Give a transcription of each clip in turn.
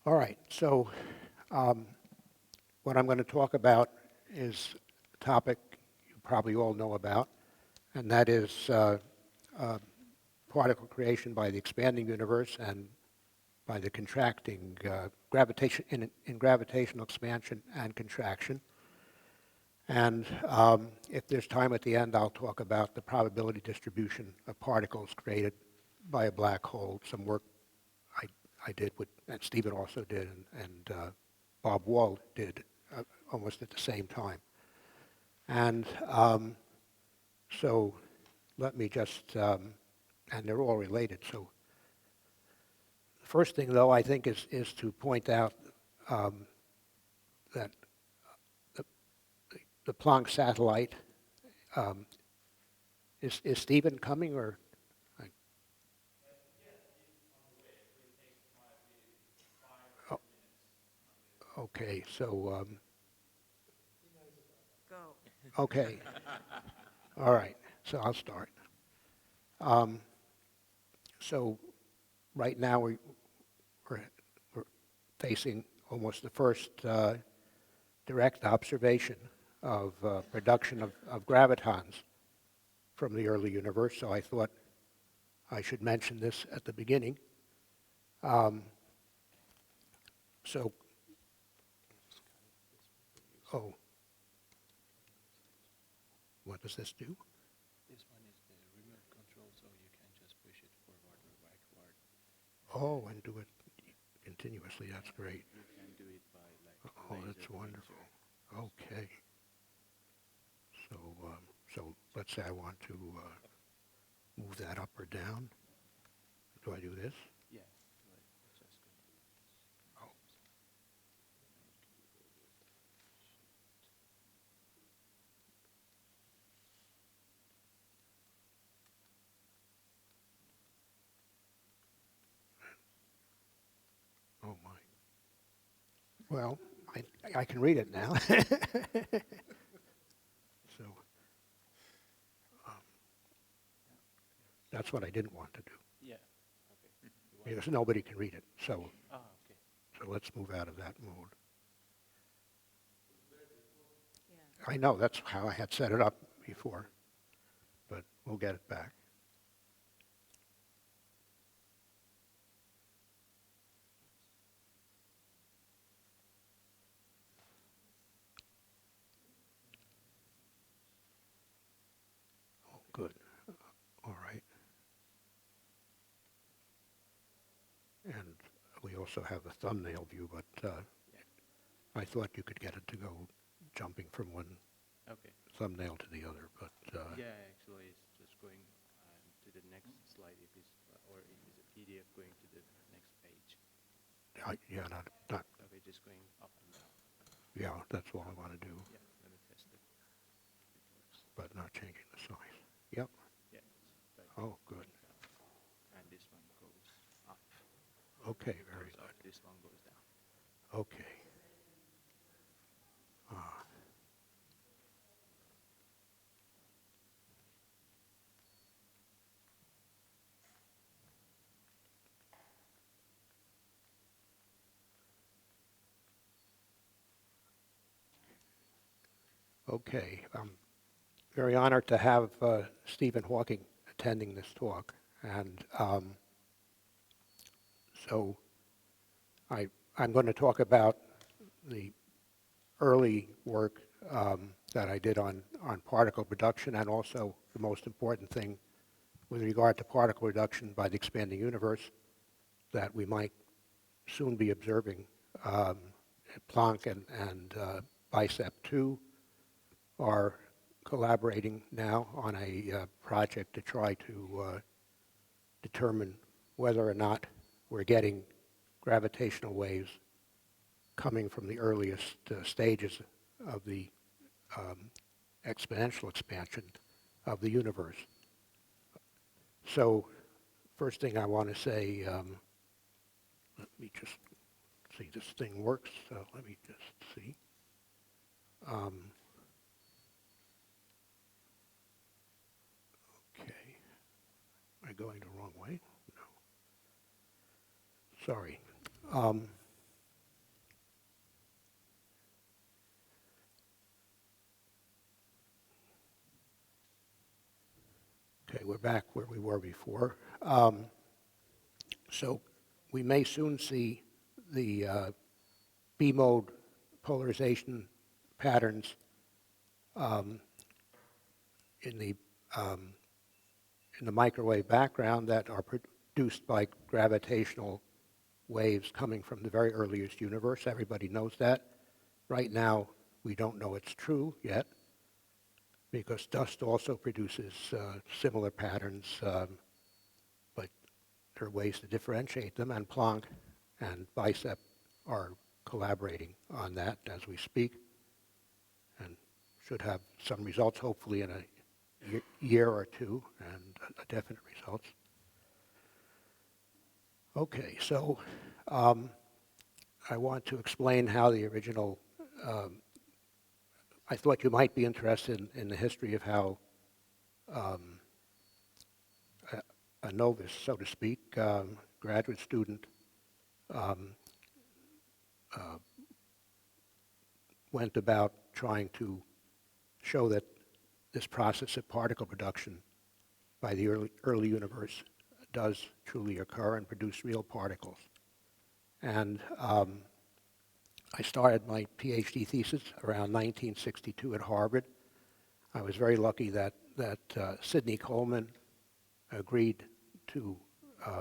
All right, so what I'm going to talk about is a topic you probably all know about, and that is particle creation by the expanding universe and by the contracting gravitation in gravitational expansion and contraction. And if there's time at the end, I'll talk about the probability distribution of particles created by a black hole, some work I did, and Stephen also did, and Bob Wall did almost at the same time. And so let me just, and they're all related. So the first thing, though, I think is to point out that the Planck satellite, is Stephen coming or? Oh, okay, so, Go. okay, all right, so I'll start. Um, so right now we're, we're facing almost the first direct observation of production of gravitons from the early universe, so I thought I should mention this at the beginning. Um, so, oh, what does this do? This one is the remote control, so you can just push it forward or backward. Oh, and do it continuously, that's great. You can do it by like Oh, laser that's wonderful. pointer. Okay. So, so let's say I want to move that up or down. Do I do this? Yeah, like just go. Oh, oh my. Well, I can read it now. So that's what I didn't want to do Yeah, okay. You want because nobody can read it. So, okay. so let's move out of that mode. Yeah. I know that's how I had set it up before, but we'll get it back. Oh, good. All right. And we also have the thumbnail view, but Yeah. I thought you could get it to go jumping from one Okay. thumbnail to the other, but Yeah, actually, it's just going to the next slide if it's or if it's a PDF going to the next page. yeah, not, Okay, just going up and down. yeah, that's all I want to do, Yeah, let me test it. If it works. but not changing the size. Yep. Yeah, it's like Oh, good. going down. And this one goes up. Okay, It very goes up. good. This one goes down. Okay. Ah, okay. I'm very honored to have Stephen Hawking attending this talk, and so I'm going to talk about the early work that I did on particle production, and also the most important thing with regard to particle reduction by the expanding universe that we might soon be observing. Planck and BICEP 2 are collaborating now on a project to try to determine whether or not we're getting gravitational waves coming from the earliest stages of the um, exponential expansion of the universe. So first thing I want to say, let me just see this thing works, so let me just see. Okay, am I going the wrong way? No. Sorry. Um, back where we were before. So we may soon see the B-mode polarization patterns in the microwave background that are produced by gravitational waves coming from the very earliest universe. Everybody knows that. Right now, we don't know it's true yet, because dust also produces similar patterns, but there are ways to differentiate them, and Planck and Bicep are collaborating on that as we speak, and should have some results hopefully in a year or two, and definite results. Okay, so I want to explain how the original, I thought you might be interested in the history of how a novice, so to speak, graduate student went about trying to show that this process of particle production by the early universe does truly occur and produce real particles. And I started my PhD thesis around 1962 at Harvard. I was very lucky that Sidney Coleman agreed to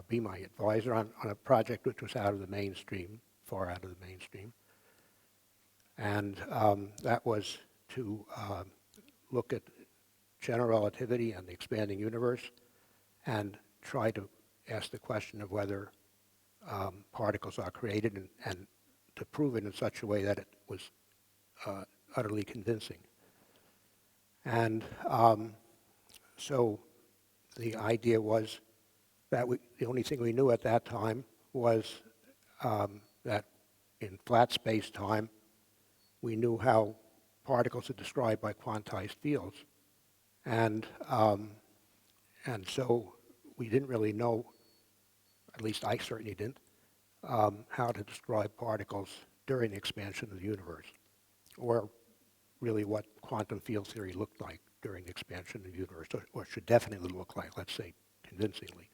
be my advisor on a project which was out of the mainstream, far out of the mainstream. And that was to look at general relativity and the expanding universe and try to ask the question of whether particles are created, and to prove it in such a way that it was utterly convincing. And so the idea was that the only thing we knew at that time was that in flat space-time, we knew how particles are described by quantized fields. And so we didn't really know, at least I certainly didn't, how to describe particles during the expansion of the universe, or really what quantum field theory looked like during the expansion of the universe, or should definitely look like, let's say, convincingly.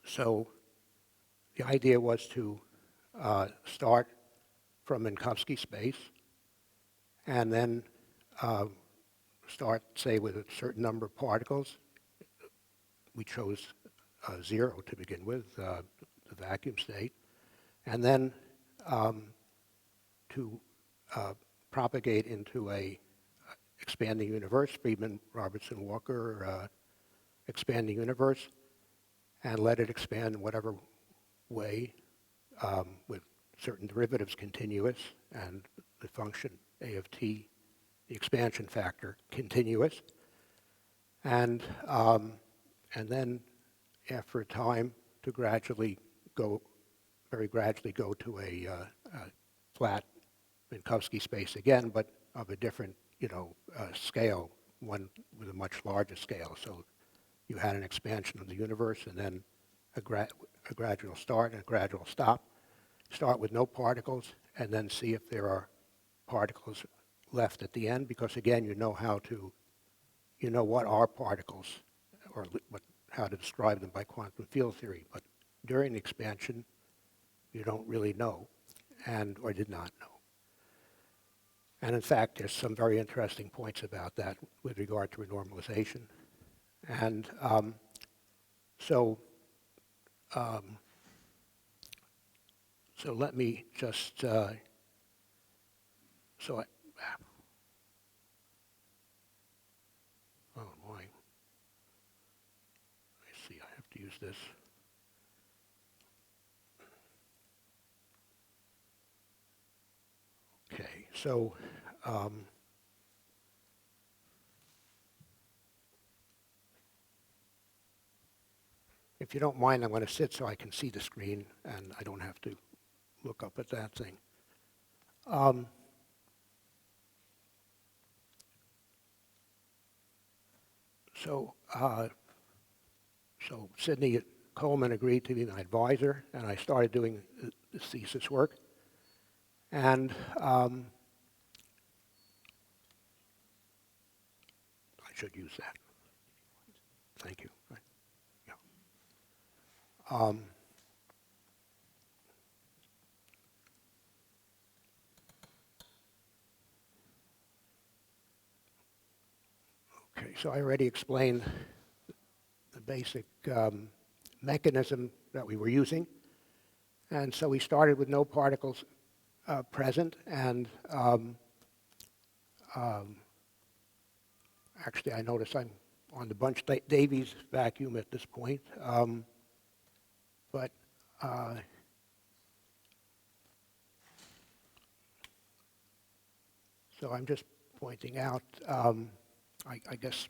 So the idea was to start from Minkowski space and then start, say, with a certain number of particles. We chose 0 to begin with, the vacuum state, and then to propagate into a expanding universe, Friedman, Robertson, Walker, expanding universe, and let it expand in whatever way with certain derivatives continuous and the function A of t, the expansion factor, continuous. And then after a time to very gradually go to a flat Minkowski space again, but of a different, scale, one with a much larger scale. So you had an expansion of the universe and then a gradual start and a gradual stop. Start with no particles and then see if there are particles left at the end, because again, you know what are particles, or how to describe them by quantum field theory. But during the expansion, you don't really know, or did not know. And in fact, there's some very interesting points about that with regard to renormalization. And so let me just, oh boy, I see, I have to use this. Okay, so if you don't mind, I'm going to sit so I can see the screen and I don't have to look up at that thing. So Sidney Coleman agreed to be my advisor, and I started doing this thesis work. And I should use that. Thank you. Right. Yeah. Okay, so I already explained the basic mechanism that we were using. And so we started with no particles present, and actually I notice I'm on the Bunch-Davies vacuum at this point. But so I'm just pointing out, I guess,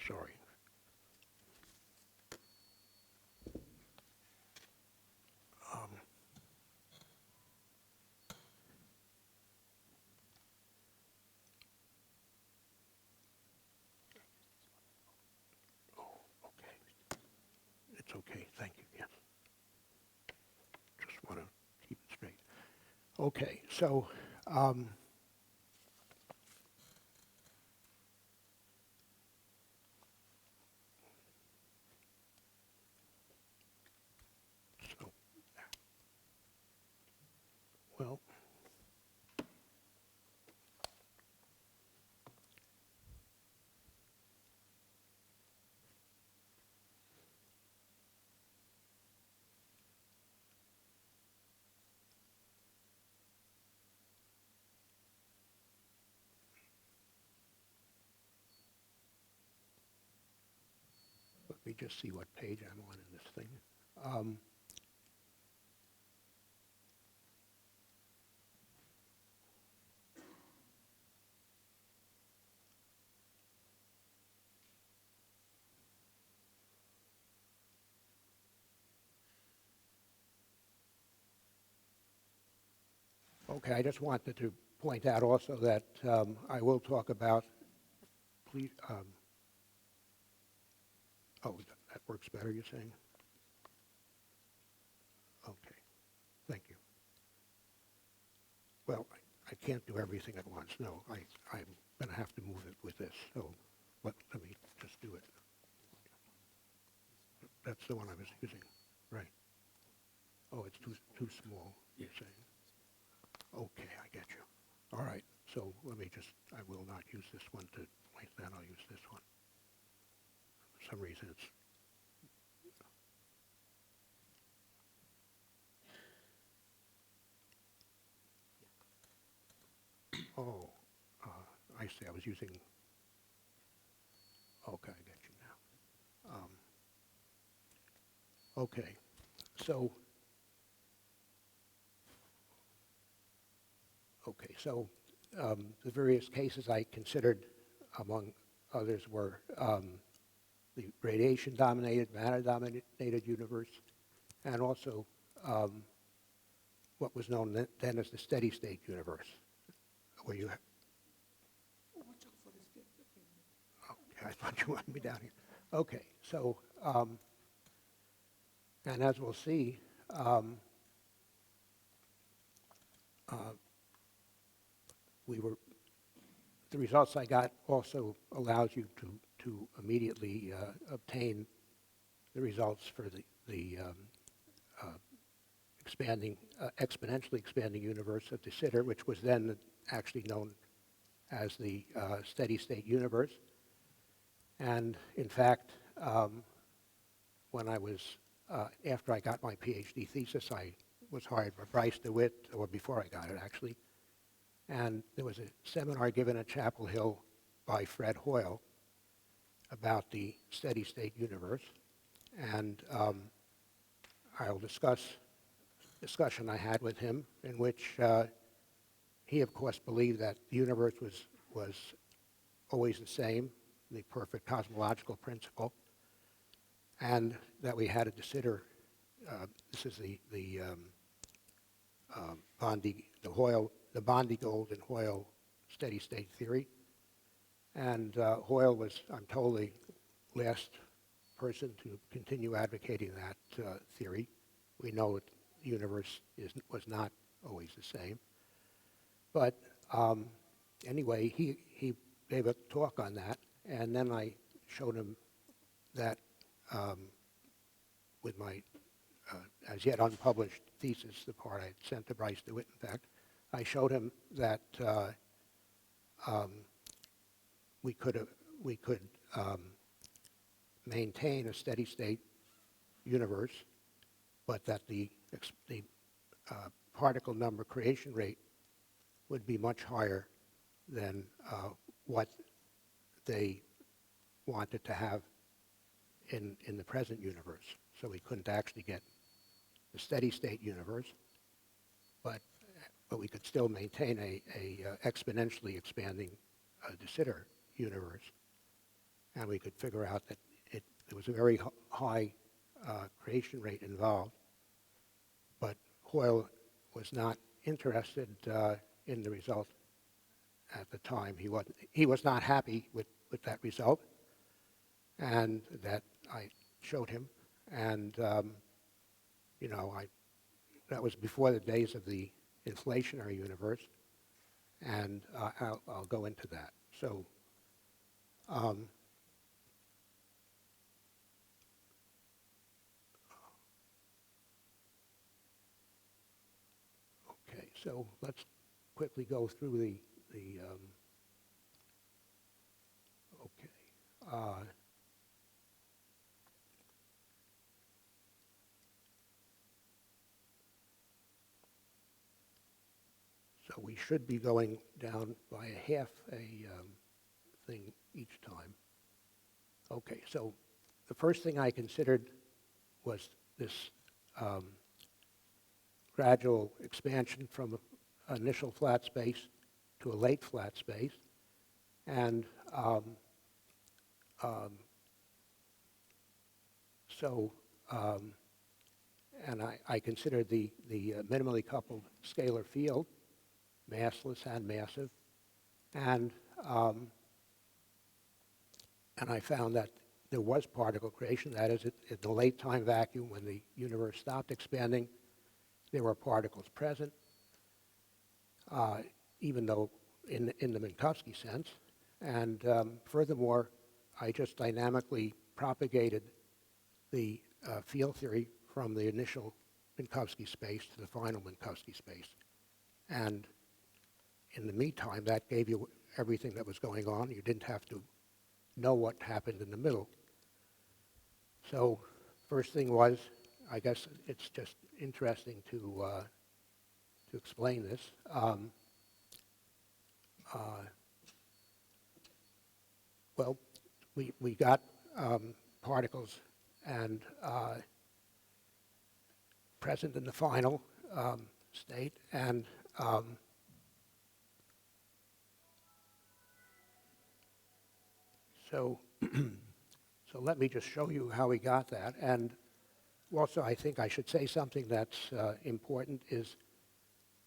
sorry. Okay. It's okay, thank you, yes. Just want to keep it straight. Okay, so so, well, let me just see what page I'm on in this thing. Okay, I just wanted to point out also that I will talk about, please, oh, that works better, you're saying? Okay, thank you. Well, I can't do everything at once, no. I'm going to have to move it with this, so let me just do it. That's the one I was using, right. Oh, it's too small, you're saying? Okay, I get you. All right, so let me just, I will not use this one to point that, I'll use this one. For some reason it's, oh, I see, I was using, okay, I get you now. Okay, so, the various cases I considered, among others, were the radiation-dominated, matter-dominated universe, and also what was known then as the steady-state universe, where you have, okay, I thought you wanted me down here. Okay, so, and as we'll see, we were, the results I got also allows you to immediately obtain the results for the exponentially expanding universe of de Sitter, which was then actually known as the steady-state universe. And in fact, when I was, after I got my PhD thesis, I was hired by Bryce DeWitt, or before I got it actually, and there was a seminar given at Chapel Hill by Fred Hoyle about the steady-state universe, and I'll discussion I had with him, in which he, of course, believed that the universe was always the same, the perfect cosmological principle, and that we had a de Sitter. This is the Bondi-Gold and Hoyle steady-state theory, and Hoyle was, I'm told, the last person to continue advocating that theory. We know that the universe was not always the same. But anyway, he gave a talk on that, and then I showed him that with my as yet unpublished thesis, the part I sent to Bryce DeWitt, in fact, I showed him that we could maintain a steady state universe, but that the particle number creation rate would be much higher than what they wanted to have in the present universe. So we couldn't actually get the steady state universe, but we could still maintain a exponentially expanding de Sitter universe. And we could figure out that there was a very high creation rate involved, but Hoyle was not interested in the result at the time. He was not happy with that result, and that I showed him. And that was before the days of the inflationary universe, and I'll go into that. So. Okay, so let's quickly go through the okay. So we should be going down by a half a thing each time. Okay, so the first thing I considered was this gradual expansion from an initial flat space to a late flat space. And I considered the minimally coupled scalar field, massless and massive, and I found that there was particle creation. That is, at the late time vacuum, when the universe stopped expanding, there were particles present, even though in the Minkowski sense. And furthermore, I just dynamically propagated the field theory from the initial Minkowski space to the final Minkowski space. And in the meantime, that gave you everything that was going on. You didn't have to know what happened in the middle. So first thing was, I guess it's just interesting to explain this. Well, we got particles and present in the final state, and so let me just show you how we got that. And also, I think I should say something that's important is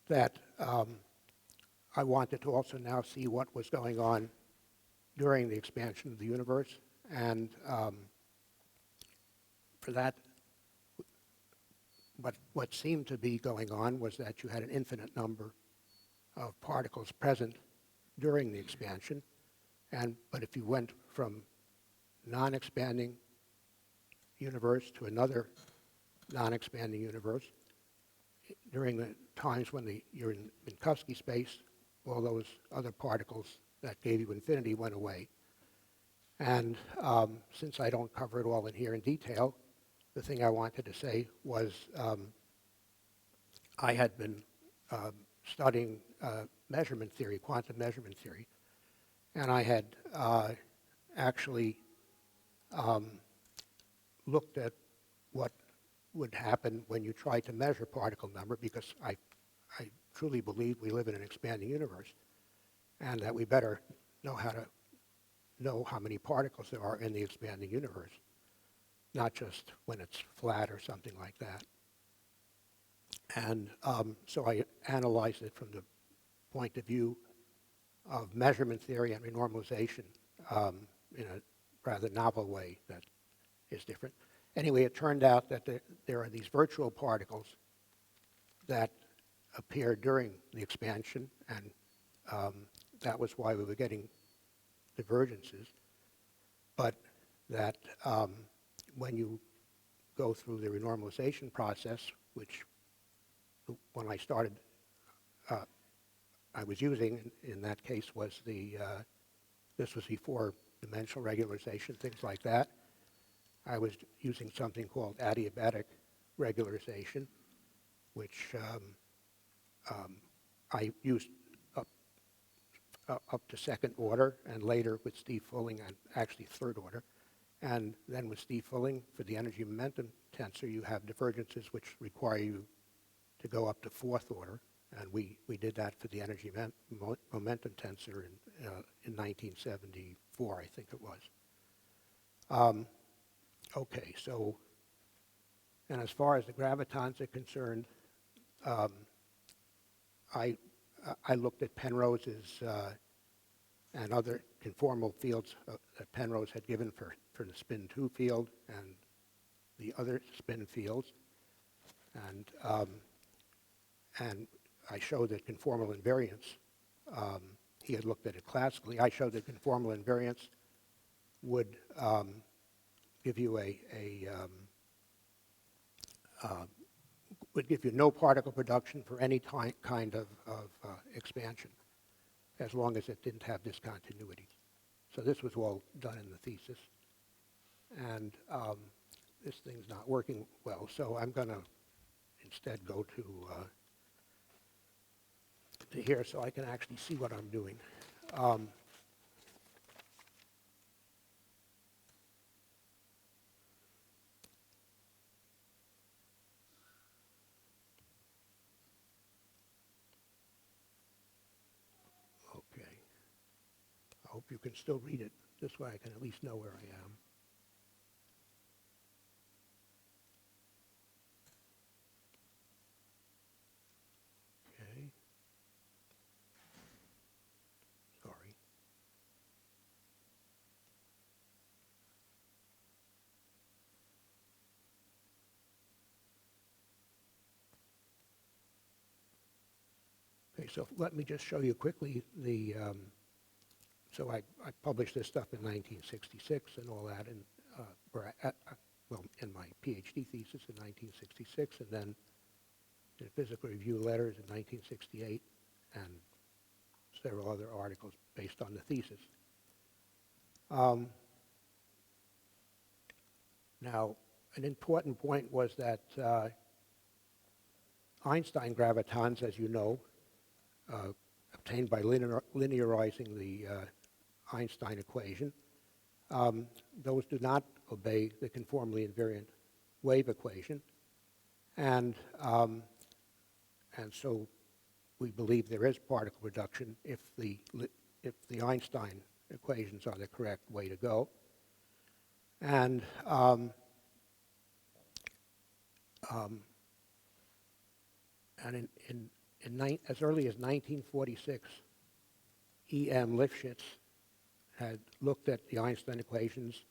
that I wanted to also now see what was going on during the expansion of the universe. And for that, what seemed to be going on was that you had an infinite number of particles present during the expansion. But if you went from non-expanding universe to another non-expanding universe, during the times when you're in Minkowski space, all those other particles that gave you infinity went away. And since I don't cover it all in here in detail, the thing I wanted to say was I had been studying measurement theory, quantum measurement theory, and I had actually looked at what would happen when you try to measure particle number, because I truly believe we live in an expanding universe, and that we better know how many particles there are in the expanding universe, not just when it's flat or something like that. And so I analyzed it from the point of view of measurement theory and renormalization in a rather novel way that is different. Anyway, it turned out that there are these virtual particles that appear during the expansion, and that was why we were getting divergences. But that when you go through the renormalization process, which when I started I was using in that case was this was before dimensional regularization, things like that. I was using something called Adiabatic Regularization, which I used up to second order, and later with Steve Fulling, and actually third order. And then with Steve Fulling, for the energy momentum tensor, you have divergences which require you to go up to fourth order. And we did that for the energy momentum tensor in 1974, I think it was. Okay, so, and as far as the gravitons are concerned, I looked at Penrose's and other conformal fields that Penrose had given for the spin 2 field and the other spin fields. And I showed that conformal invariance, he had looked at it classically. I showed that conformal invariance would give you would give you no particle production for any kind of expansion, as long as it didn't have discontinuity. So this was all done in the thesis. And this thing's not working well, so I'm going to instead go to here so I can actually see what I'm doing. Okay. I hope you can still read it. This way I can at least know where I am. Okay. Sorry. Okay, so let me just show you quickly the, so I published this stuff in 1966 and all that, and well, in my PhD thesis in 1966, and then in Physical Review Letters in 1968, and several other articles based on the thesis. Now, an important point was that Einstein gravitons, as you know, obtained by linearizing the Einstein equation, those do not obey the conformally invariant wave equation, and so we believe there is particle reduction if the Einstein equations are the correct way to go. And as early as 1946, E.M. Lifshitz had looked at the Einstein equations,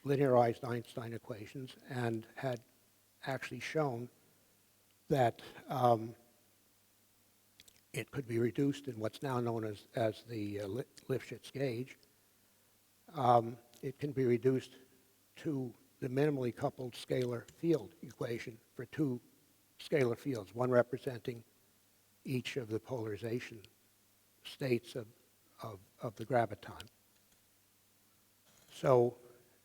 linearized Einstein equations, and had actually shown that it could be reduced in what's now known as the Lifshitz gauge. It can be reduced to the minimally coupled scalar field equation for two scalar fields, one representing each of the polarization states of the graviton. So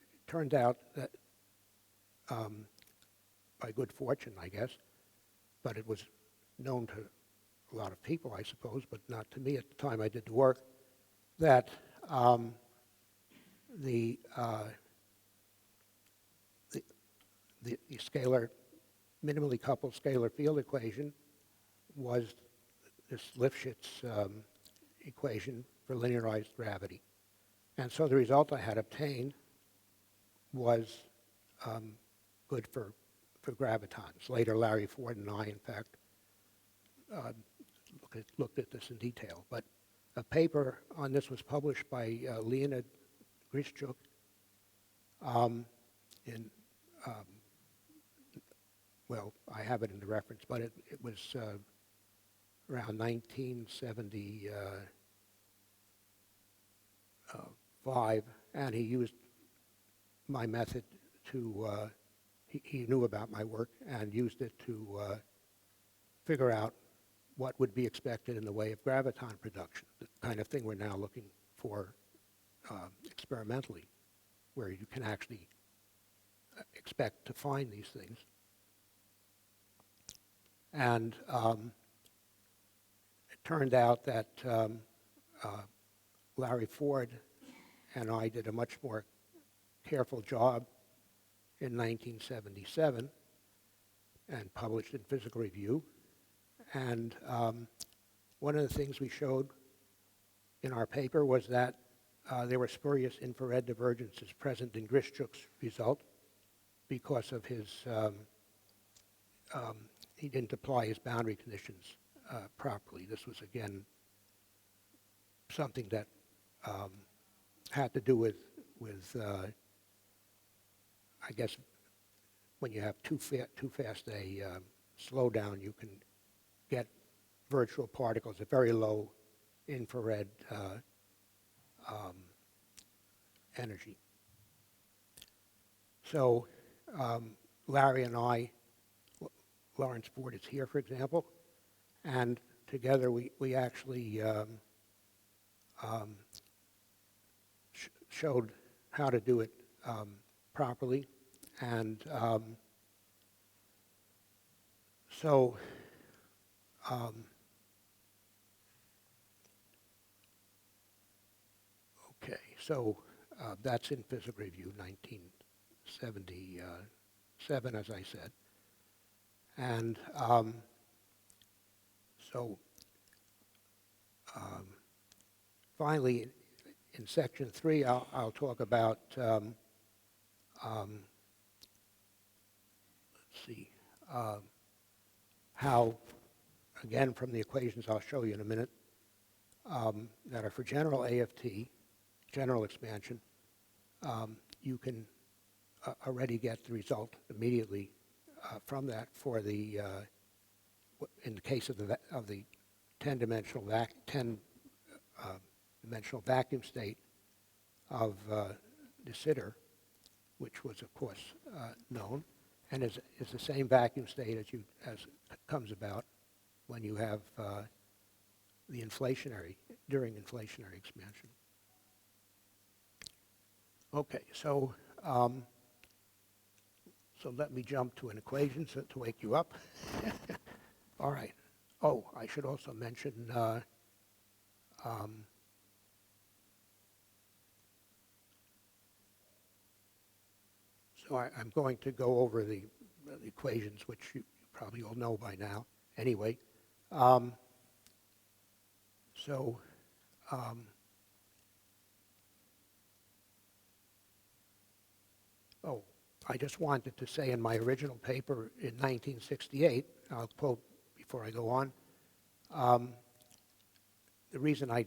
it turned out that, by good fortune, I guess, but it was known to a lot of people, I suppose, but not to me at the time I did the work, that the scalar, minimally coupled scalar field equation was this Lifshitz equation for linearized gravity. And so the result I had obtained was good for gravitons. Later, Larry Ford and I, in fact, looked at this in detail. But a paper on this was published by Leonard in, well, I have it in the reference, but it was around 1975, and he used my method to, he knew about my work and used it to figure out what would be expected in the way of graviton production, the kind of thing we're now looking for experimentally, where you can actually expect to find these things. And it turned out that Larry Ford and I did a much more careful job in 1977 and published in Physical Review. And one of the things we showed in our paper was that there were spurious infrared divergences present in Grishchuk's result because of his, he didn't apply his boundary conditions properly. This was, again, something that had to do with I guess, when you have too fast a slowdown, you can get virtual particles at very low infrared energy. So Larry and I, Lawrence Ford is here, for example, and together we actually showed how to do it properly. And so okay, so that's in Physical Review, 1977, as I said. And so finally, in section 3, I'll talk about, let's see, how, again, from the equations I'll show you in a minute, that are for general AFT, general expansion, you can already get the result immediately from that for the, in the case of the 10-dimensional dimensional vacuum state of de Sitter, which was, of course, known, and is the same vacuum state as comes about when you have the during inflationary expansion. Okay, so so let me jump to an equation to wake you up. All right. Oh, I should also mention so I'm going to go over the equations, which you probably all know by now. Anyway, oh, I just wanted to say in my original paper in 1968, I'll quote before I go on, the reason I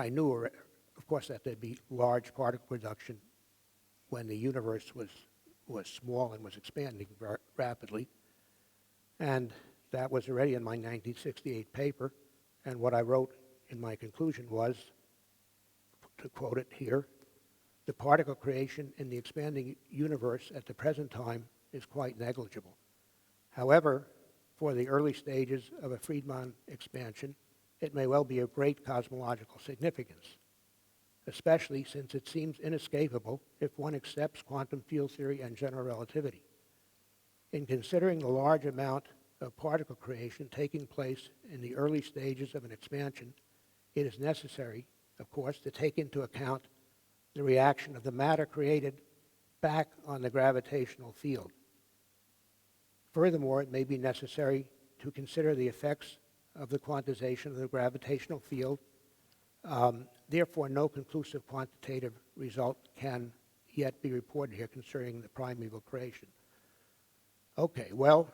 knew, of course, that there'd be large particle reduction when the universe was small and was expanding rapidly. And that was already in my 1968 paper. And what I wrote in my conclusion was, to quote it here, the particle creation in the expanding universe at the present time is quite negligible. However, for the early stages of a Friedmann expansion, it may well be of great cosmological significance, especially since it seems inescapable if one accepts quantum field theory and general relativity. In considering the large amount of particle creation taking place in the early stages of an expansion, it is necessary, of course, to take into account the reaction of the matter created back on the gravitational field. Furthermore, it may be necessary to consider the effects of the quantization of the gravitational field. Therefore, no conclusive quantitative result can yet be reported here concerning the primeval creation. Okay, well,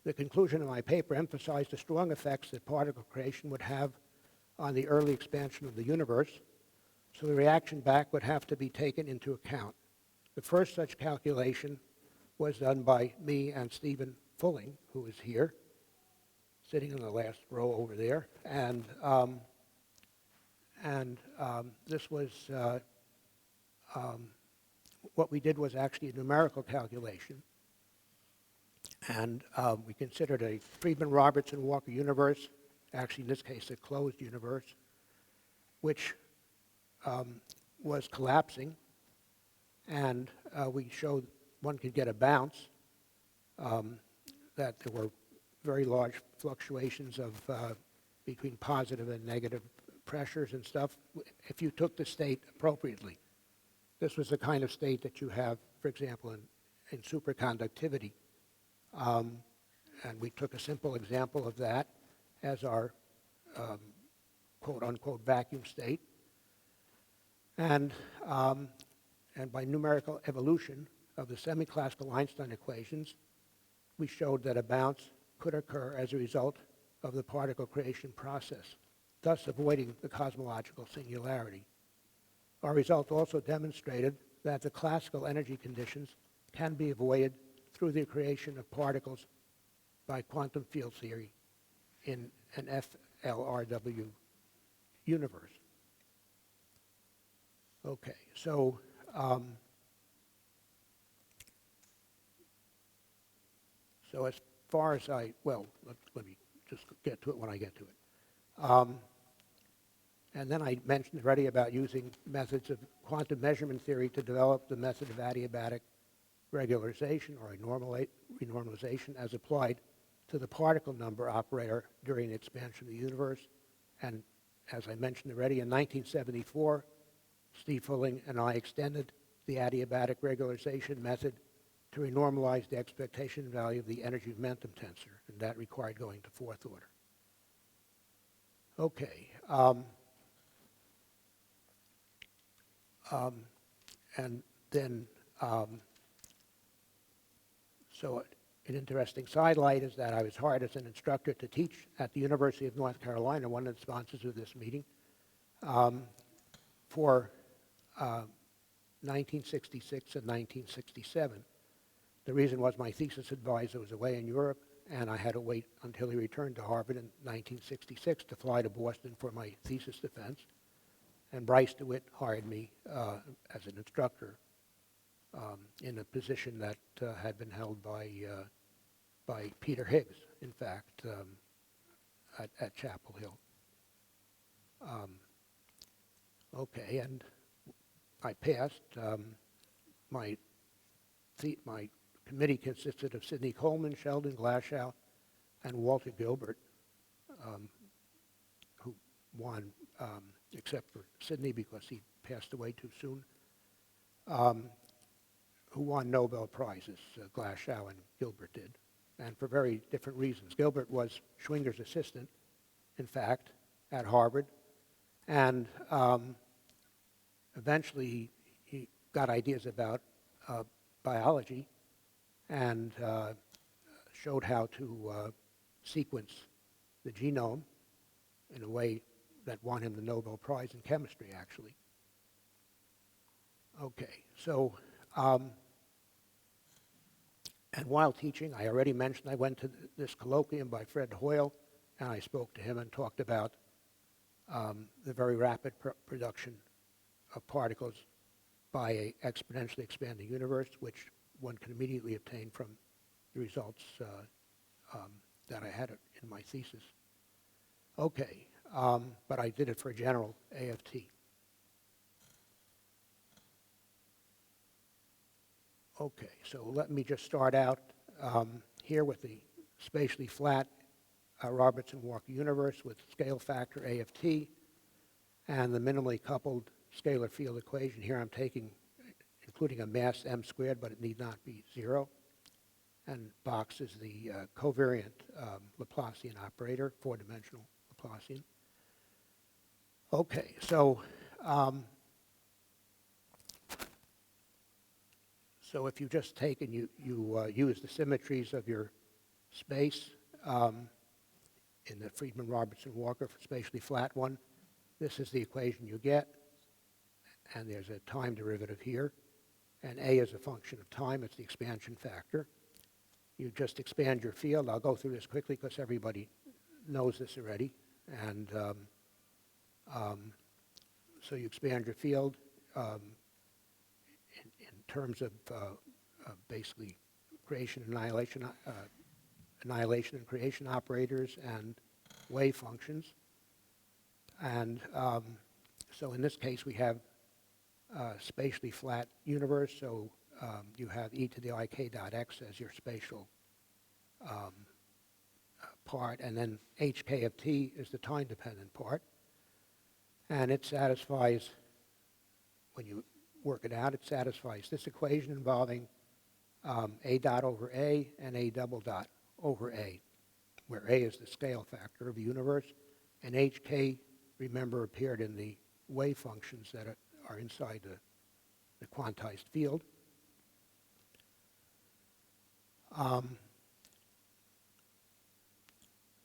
the conclusion of my paper emphasized the strong effects that particle creation would have on the early expansion of the universe, so the reaction back would have to be taken into account. The first such calculation was done by me and Stephen Fulling, who is here, sitting in the last row over there, and And this was, what we did was actually a numerical calculation. And we considered a Friedman-Robertson-Walker universe, actually in this case a closed universe, which was collapsing. And we showed one could get a bounce, that there were very large fluctuations of between positive and negative pressures and stuff if you took the state appropriately. This was the kind of state that you have, for example, in superconductivity. And we took a simple example of that as our quote-unquote vacuum state. And by numerical evolution of the semi-classical Einstein equations, we showed that a bounce could occur as a result of the particle creation process, thus avoiding the cosmological singularity. Our result also demonstrated that the classical energy conditions can be avoided through the creation of particles by quantum field theory in an FLRW universe. Okay, so as far as let me just get to it when I get to it. And then I mentioned already about using methods of quantum measurement theory to develop the method of adiabatic regularization or renormalization as applied to the particle number operator during the expansion of the universe. And as I mentioned already, in 1974, Steve Fulling and I extended the adiabatic regularization method to renormalize the expectation value of the energy momentum tensor, and that required going to fourth order. Okay. And then, so an interesting sidelight is that I was hired as an instructor to teach at the University of North Carolina, one of the sponsors of this meeting, for 1966 and 1967. The reason was my thesis advisor was away in Europe, and I had to wait until he returned to Harvard in 1966 to fly to Boston for my thesis defense. And Bryce DeWitt hired me as an instructor in a position that had been held by Peter Higgs, in fact, at Chapel Hill. Okay, and I passed. My committee consisted of Sidney Coleman, Sheldon Glashow, and Walter Gilbert, who won, except for Sidney because he passed away too soon, who won Nobel Prizes, Glashow and Gilbert did, and for very different reasons. Gilbert was Schwinger's assistant, in fact, at Harvard, and eventually he got ideas about biology and showed how to sequence the genome in a way that won him the Nobel Prize in chemistry, actually. Okay, so, and while teaching, I already mentioned I went to this colloquium by Fred Hoyle, and I spoke to him and talked about the very rapid production of particles by an exponentially expanding universe, which one can immediately obtain from the results that I had in my thesis. Okay, but I did it for general AFT. Okay, so let me just start out here with the spatially flat Robertson-Walker universe with scale factor AFT and the minimally coupled scalar field equation. Here I'm taking, including a mass m squared, but it need not be 0. And box is the covariant Laplacian operator, 4-dimensional Laplacian. Okay, so so if you just take and you use the symmetries of your space in the Friedman-Robertson-Walker spatially flat one, this is the equation you get, and there's a time derivative here, and A is a function of time. It's the expansion factor. You just expand your field. I'll go through this quickly because everybody knows this already, and so you expand your field in terms of basically creation, annihilation and creation operators and wave functions. And so in this case, we have a spatially flat universe, so you have e to the ik dot x as your spatial part, and then hk of t is the time-dependent part. And it satisfies, when you work it out, it satisfies this equation involving a dot over a and a double dot over a, where a is the scale factor of the universe, and hk, remember, appeared in the wave functions that are inside the quantized field.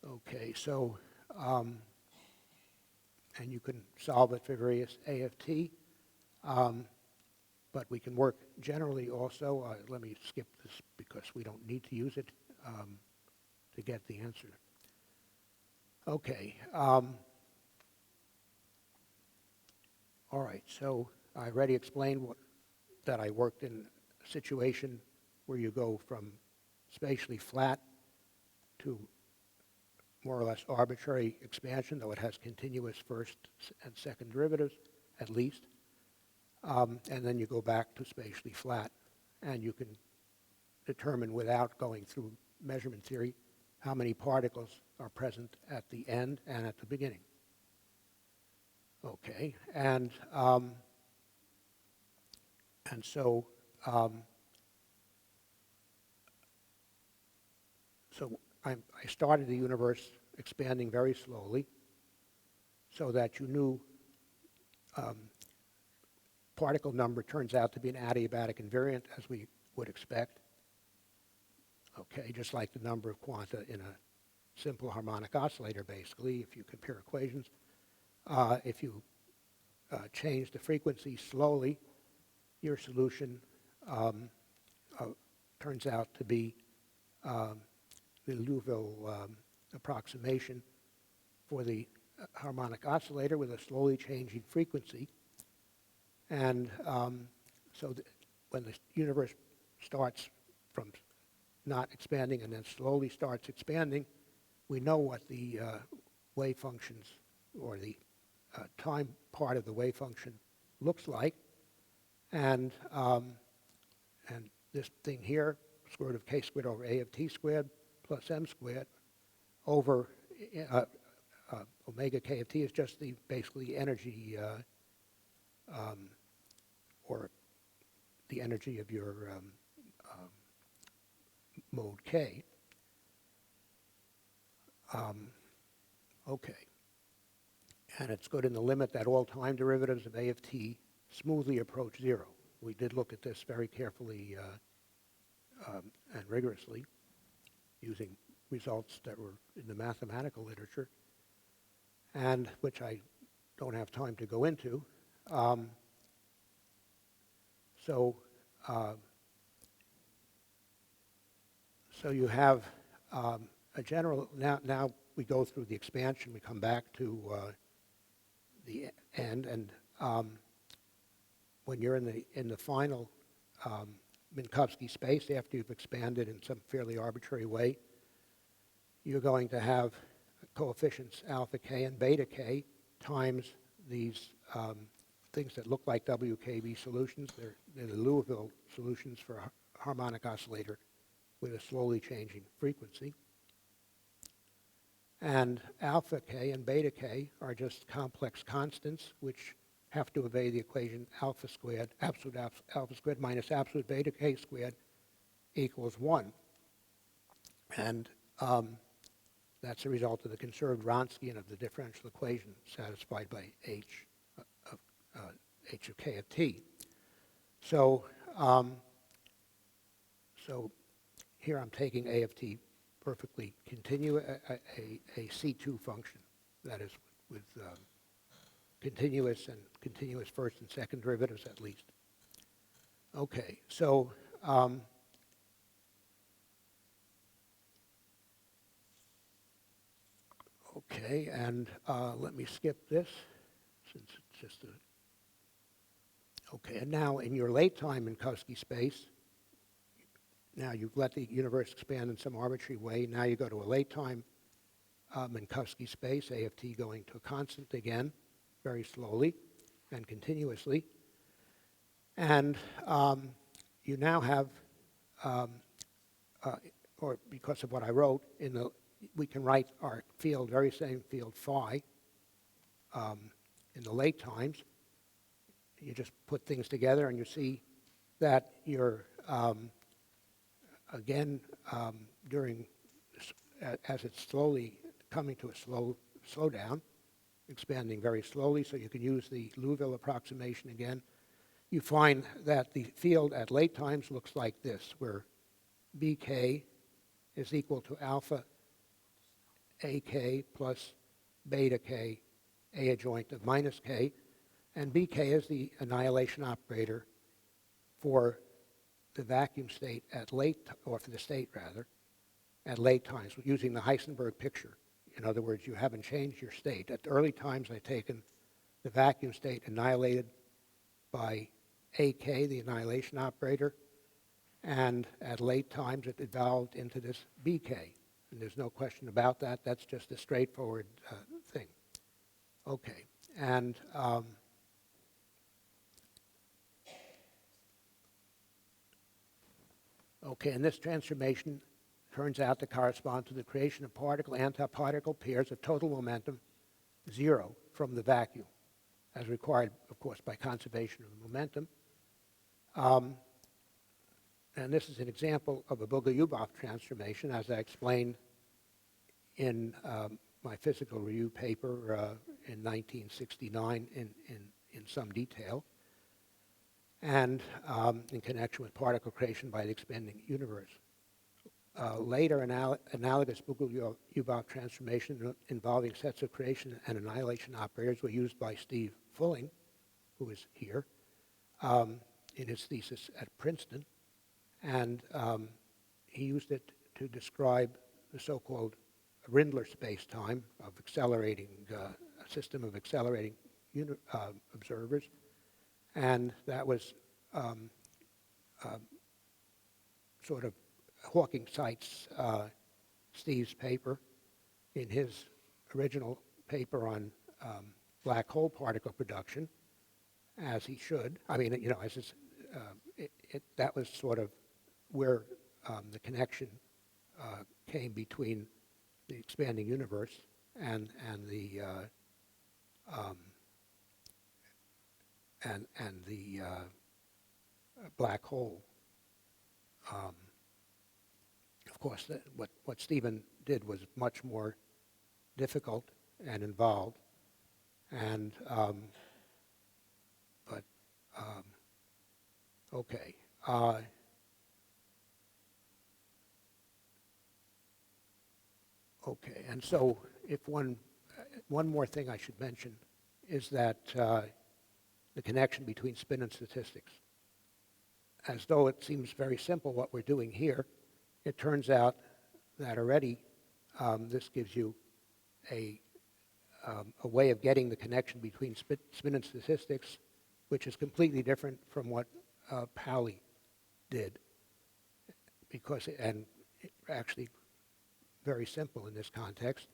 Okay, so, and you can solve it for various a of t, but we can work generally also. Let me skip this because we don't need to use it to get the answer. Okay. All right, so I already explained that I worked in a situation where you go from spatially flat to more or less arbitrary expansion, though it has continuous first and second derivatives, at least. And then you go back to spatially flat, and you can determine without going through measurement theory how many particles are present at the end and at the beginning. Okay, and so I started the universe expanding very slowly, so that you knew particle number turns out to be an adiabatic invariant, as we would expect. Okay, just like the number of quanta in a simple harmonic oscillator, basically, if you compare equations. If you change the frequency slowly, your solution turns out to be the Liouville approximation for the harmonic oscillator with a slowly changing frequency. And so when the universe starts from not expanding and then slowly starts expanding, we know what the wave functions or the time part of the wave function looks like. And this thing here, square root of k squared over a of t squared plus m squared over omega k of t is just basically energy or the energy of your mode k. Okay. And it's good in the limit that all time derivatives of a of t smoothly approach zero. We did look at this very carefully and rigorously using results that were in the mathematical literature, and which I don't have time to go into. So you have a general, now we go through the expansion, we come back to the end, and when you're in the final Minkowski space, after you've expanded in some fairly arbitrary way, you're going to have coefficients alpha k and beta k times these things that look like WKB solutions. They're the Liouville solutions for a harmonic oscillator with a slowly changing frequency. And alpha k and beta k are just complex constants which have to obey the equation alpha squared, absolute alpha squared minus absolute beta k squared equals 1. And that's a result of the conserved Wronskian of the differential equation satisfied by h of k of t. So, so here I'm taking a of t perfectly continuous, a C2 function, that is with continuous and continuous first and second derivatives at least. Okay, so okay, and let me skip this since it's just a Okay, and now in your late time Minkowski space, now you've let the universe expand in some arbitrary way. Now you go to a late time Minkowski space, A of t going to a constant again, very slowly and continuously. And you now have, or because of what I wrote, we can write our field, very same field phi, in the late times. You just put things together and you see that you're, again, as it's slowly coming to a slowdown, expanding very slowly, so you can use the Liouville approximation again. You find that the field at late times looks like this, where bk is equal to alpha ak plus beta k, a adjoint of minus k, and bk is the annihilation operator for the vacuum state at late, or for the state rather, at late times, using the Heisenberg picture. In other words, you haven't changed your state. At the early times, I've taken the vacuum state annihilated by AK, the annihilation operator, and at late times it evolved into this BK. And there's no question about that. That's just a straightforward thing. Okay, and okay, and this transformation turns out to correspond to the creation of particle-antiparticle pairs of total momentum 0 from the vacuum, as required, of course, by conservation of momentum. And this is an example of a Bogoliubov transformation, as I explained in my physical review paper in 1969 in some detail, and in connection with particle creation by the expanding universe. Later, analogous Bogoliubov transformation involving sets of creation and annihilation operators were used by Steve Fulling, who is here, in his thesis at Princeton. And he used it to describe the so-called Rindler space-time of accelerating, a system of accelerating observers. And that was sort of Hawking cites Steve's paper in his original paper on black hole particle production, as he should. I mean, you know, as his, that was sort of where the connection came between the expanding universe and the black hole. Of course, what Stephen did was much more difficult and involved, and okay. Okay, and so if one more thing I should mention is that the connection between spin and statistics. As though it seems very simple what we're doing here, it turns out that already this gives you a way of getting the connection between spin and statistics, which is completely different from what Pauli did, because, and it actually very simple in this context.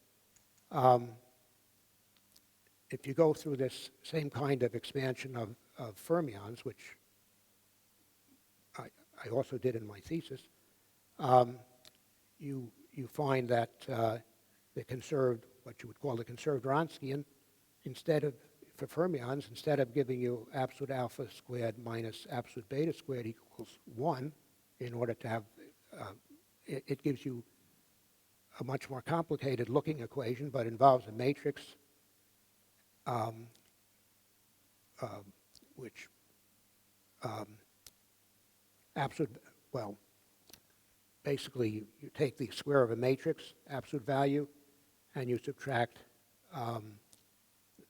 If you go through this same kind of expansion of fermions, which I also did in my thesis, you find that the conserved, what you would call the conserved Wronskian, for fermions, instead of giving you absolute alpha squared minus absolute beta squared equals 1, in order to have, it gives you a much more complicated looking equation, but involves a matrix which absolute, well, basically you take the square of a matrix, absolute value, and you subtract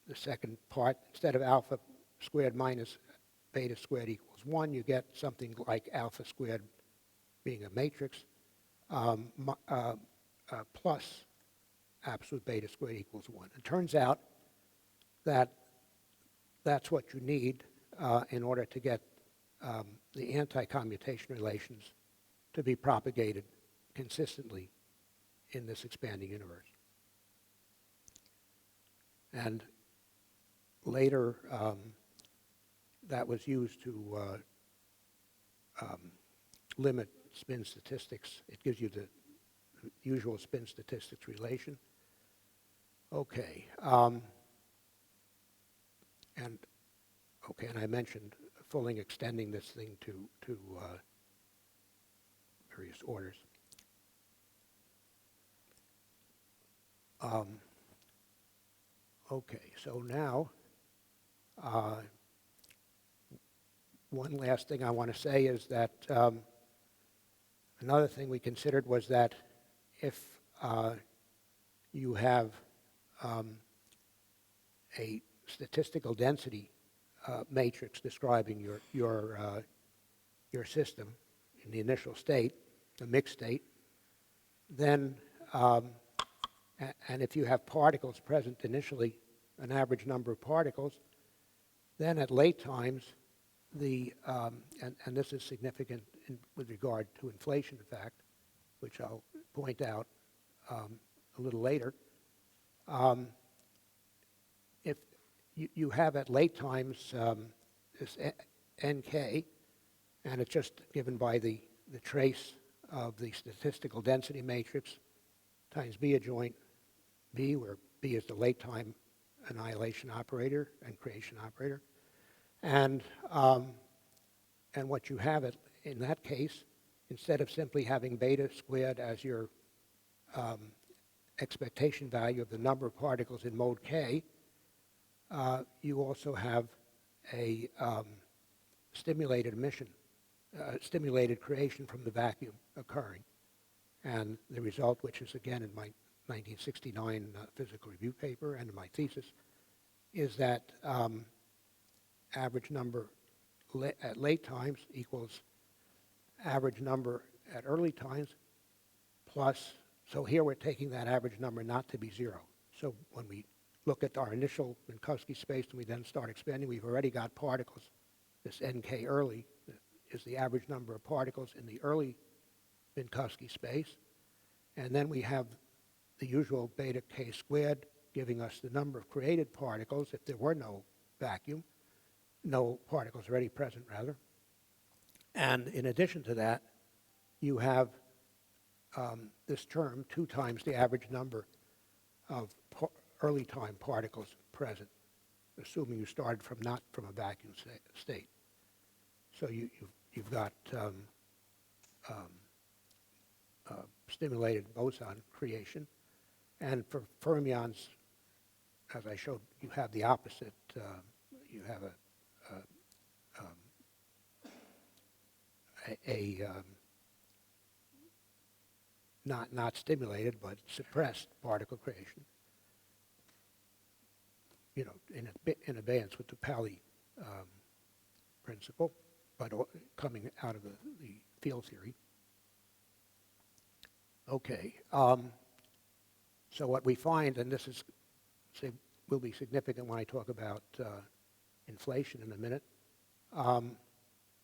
the second part. Instead of alpha squared minus beta squared equals 1, you get something like alpha squared being a matrix plus absolute beta squared equals 1. It turns out that that's what you need in order to get the anti-commutation relations to be propagated consistently in this expanding universe. And later, that was used to limit spin statistics. It gives you the usual spin statistics relation. Okay. And I mentioned fully extending this thing to various orders. Okay, so now one last thing I want to say is that another thing we considered was that if you have a statistical density matrix describing your system in the initial state, the mixed state, then and if you have particles present initially, an average number of particles, then at late times, and this is significant with regard to inflation, in fact, which I'll point out a little later. If you have at late times this nk, and it's just given by the trace of the statistical density matrix times B adjoint B, where B is the late time annihilation operator and creation operator. And what you have in that case, instead of simply having beta squared as your expectation value of the number of particles in mode K, you also have a stimulated emission, stimulated creation from the vacuum occurring. And the result, which is again in my 1969 physical review paper and in my thesis, is that average number at late times equals average number at early times plus, so here we're taking that average number not to be zero. So when we look at our initial Minkowski space and we then start expanding, we've already got particles. This nk early is the average number of particles in the early Minkowski space. And then we have the usual beta k squared giving us the number of created particles if there were no vacuum, no particles already present rather. And in addition to that, you have this term 2 times the average number of early time particles present, assuming you started from not from a vacuum state. So you've got stimulated boson creation. And for fermions, as I showed, you have the opposite. You have not stimulated, but suppressed particle creation. You know, in abeyance with the Pauli principle, but coming out of the field theory. Okay. So what we find, and this is will be significant when I talk about inflation in a minute,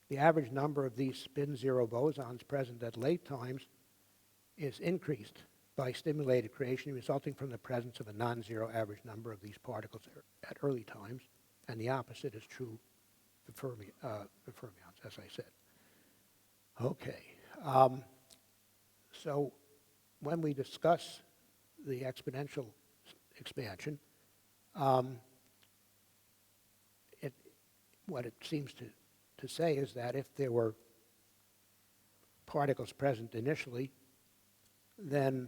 the average number of these spin zero bosons present at late times is increased by stimulated creation resulting from the presence of a non-zero average number of these particles at early times, and the opposite is true for fermions, as I said. Okay. So when we discuss the exponential expansion, what it seems to say is that if there were particles present initially, then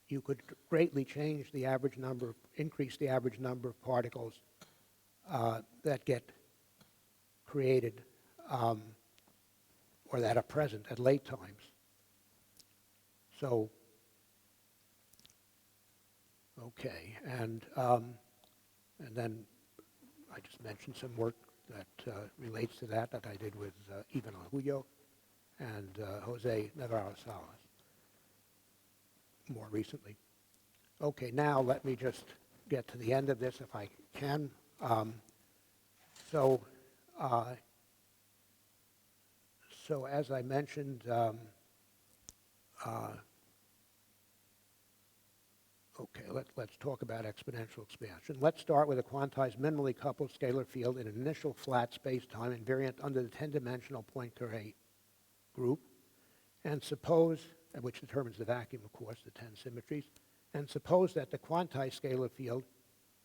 you could greatly change the average number, increase the average number of particles that get created or that are present at late times. So, okay, and then I just mentioned some work that relates to that I did with Ivan Argullo and Jose Navarro-Salas more recently. Okay, now let me just get to the end of this if I can. So, uh, so as I mentioned, okay, let's talk about exponential expansion. Let's start with a quantized minimally coupled scalar field in an initial flat space-time invariant under the 10-dimensional Poincare group, and suppose, which determines the vacuum, of course, the 10 symmetries, and suppose that the quantized scalar field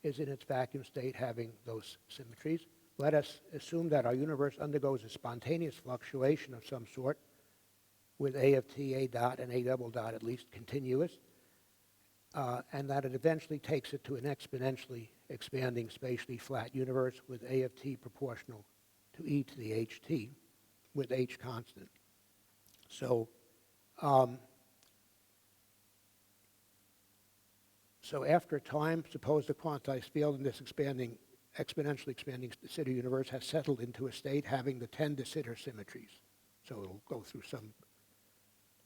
is in its vacuum state having those symmetries. Let us assume that our universe undergoes a spontaneous fluctuation of some sort with A of t, A dot, and A double dot at least continuous, and that it eventually takes it to an exponentially expanding spatially flat universe with A of t proportional to e to the ht with h constant. So, so after a time, suppose the quantized field in this exponentially expanding de Sitter universe has settled into a state having the 10 de Sitter symmetries. So it'll go through some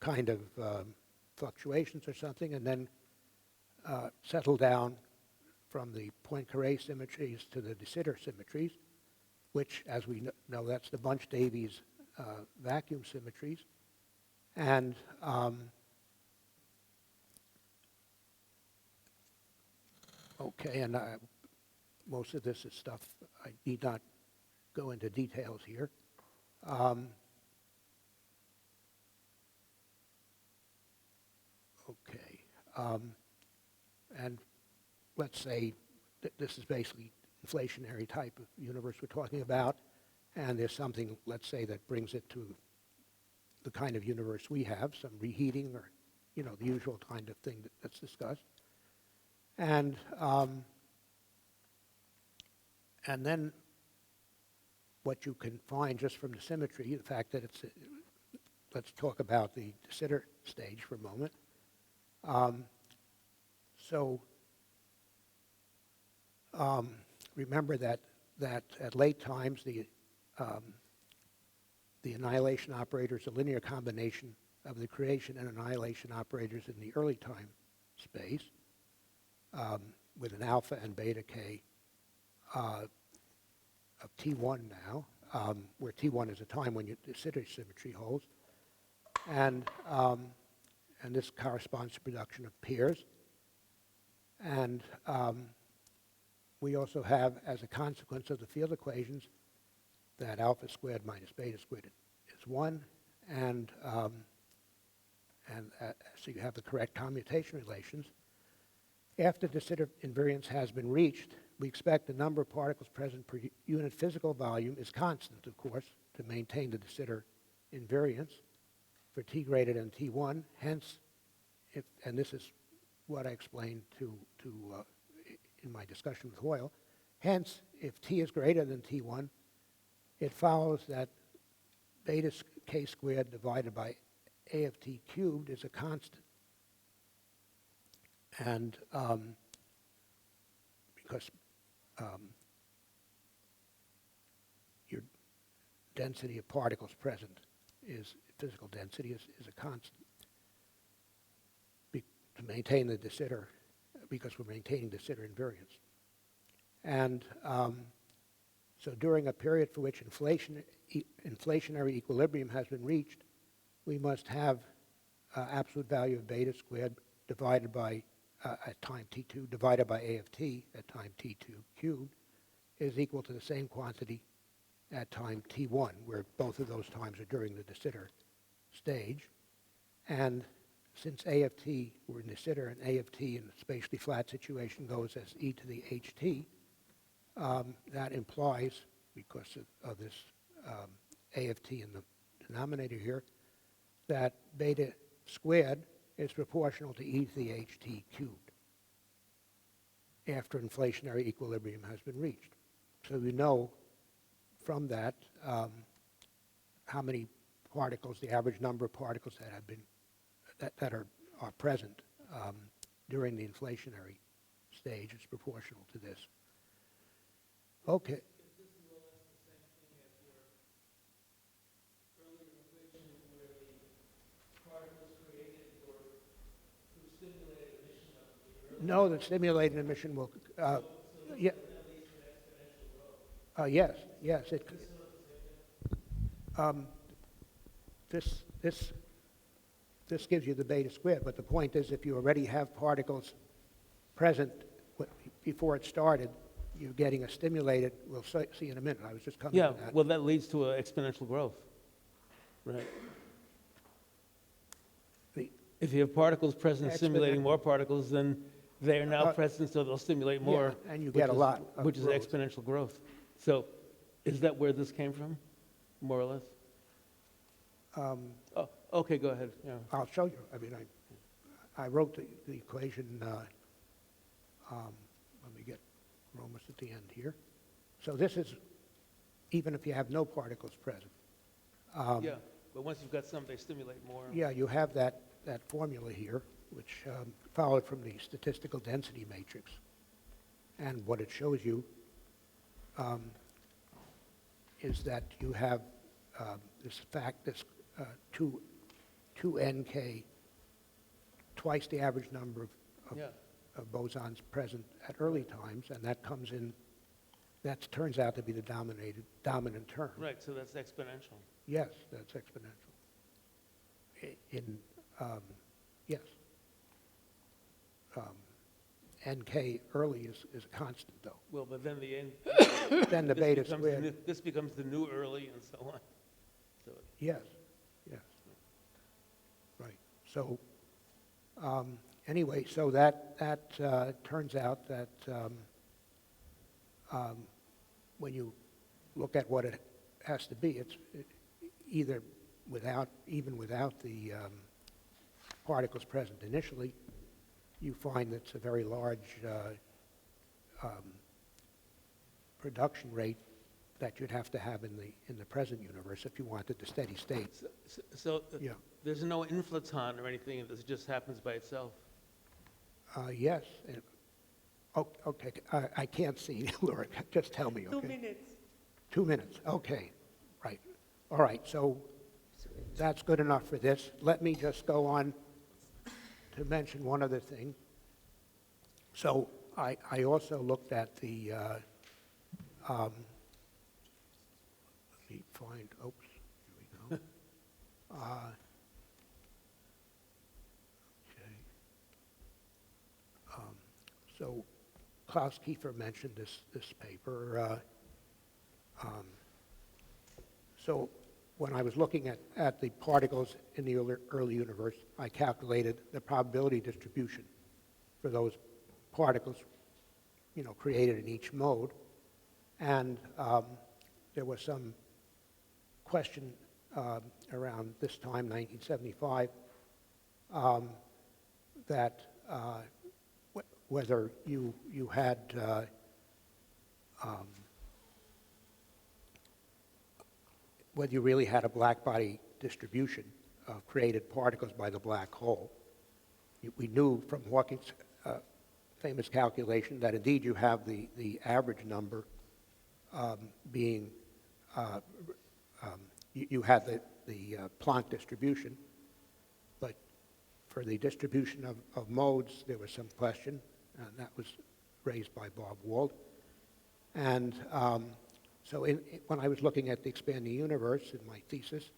kind of fluctuations or something, and then settle down from the Poincare symmetries to the de Sitter symmetries, which, as we know, that's the Bunch-Davies vacuum symmetries. And okay, and most of this is stuff I need not go into details here. Okay, and let's say this is basically inflationary type of universe we're talking about, and there's something, let's say, that brings it to the kind of universe we have, some reheating or, you know, the usual kind of thing that's discussed. And then what you can find just from the symmetry, the fact that it's, let's talk about the de Sitter stage for a moment. Remember that at late times, the annihilation operator is a linear combination of the creation and annihilation operators in the early time space with an alpha and beta k of T1 now, where T1 is a time when the Sitter symmetry holds. And this corresponds to production of pairs. And we also have, as a consequence of the field equations, that alpha squared minus beta squared is 1. And so you have the correct commutation relations. After de Sitter invariance has been reached, we expect the number of particles present per unit physical volume is constant, of course, to maintain the de Sitter invariance for t greater than T1. Hence, and this is what I explained in my discussion with Hoyle, hence, if t is greater than T1, it follows that beta k squared divided by A of t cubed is a constant. And because your density of particles present physical density is a constant to maintain the de Sitter, because we're maintaining de Sitter invariance. And so during a period for which inflationary equilibrium has been reached, we must have absolute value of beta squared divided by, at time t2, divided by A of t at time t2 cubed is equal to the same quantity at time t1, where both of those times are during the de Sitter stage. And since A of t, we're in de Sitter, and A of t in the spatially flat situation goes as e to the ht, that implies, because of this A of t in the denominator here, that beta squared is proportional to e to the ht cubed after inflationary equilibrium has been reached. So we know from that how many particles, the average number of particles that have been that are present during the inflationary stage is proportional to this. Okay. Is this more or less the same thing as your earlier equation where the particles created were through stimulated emission of the earlier? No, the stimulated emission will. So Yeah. that leads to an exponential growth. Yes, yes, this, this, this gives you the beta squared, but the point is if you already have particles present before it started, you're getting a stimulated, we'll see in a minute, I was just coming Yeah, to that. well, that leads to exponential growth, right? The- If you have particles present stimulating more particles, then they are now present, so they'll stimulate more. Yeah, and you which get a is- lot of Which is growth. exponential growth. So is that where this came from, more or less? Oh, okay, go ahead, yeah. I'll show you. I mean, I wrote the equation, let me get, we're almost at the end here. So this is, even if you have no particles present. Yeah, but once you've got some, they stimulate more. Yeah, you have that formula here, which followed from the statistical density matrix. And what it shows you is that you have this 2 NK, twice the average number of Yeah. of bosons present at early times, and that comes in, that turns out to be the dominant term. Right, so that's exponential. Yes, that's exponential. Yes. NK early is a constant, though. Well, but then the end. Then the this beta becomes squared. This becomes the new early and so on. So Yes, yes. Right. So, anyway, so that turns out that when you look at what it has to be, it's either even without the particles present initially, you find it's a very large production rate that you'd have to have in the present universe if you wanted the steady state. Yeah. There's no inflaton or anything, this just happens by itself. Yes. Okay. I can't see, Laura. Just tell me. Okay. 2 minutes. 2 minutes. Okay. Right. All right. So that's good enough for this. Let me just go on to mention one other thing. So I also looked at the, let me find, oops, here we go. Okay. So Klaus Kiefer mentioned this paper. So when I was looking at the particles in the early universe, I calculated the probability distribution for those particles, created in each mode. And there was some question around this time, 1975, that whether you had whether you really had a black body distribution of created particles by the black hole. We knew from Hawking's famous calculation that indeed you have the average number being, you had the Planck distribution, but for the distribution of modes, there was some question, and that was raised by Bob Wald. And so when I was looking at the expanding universe in my thesis,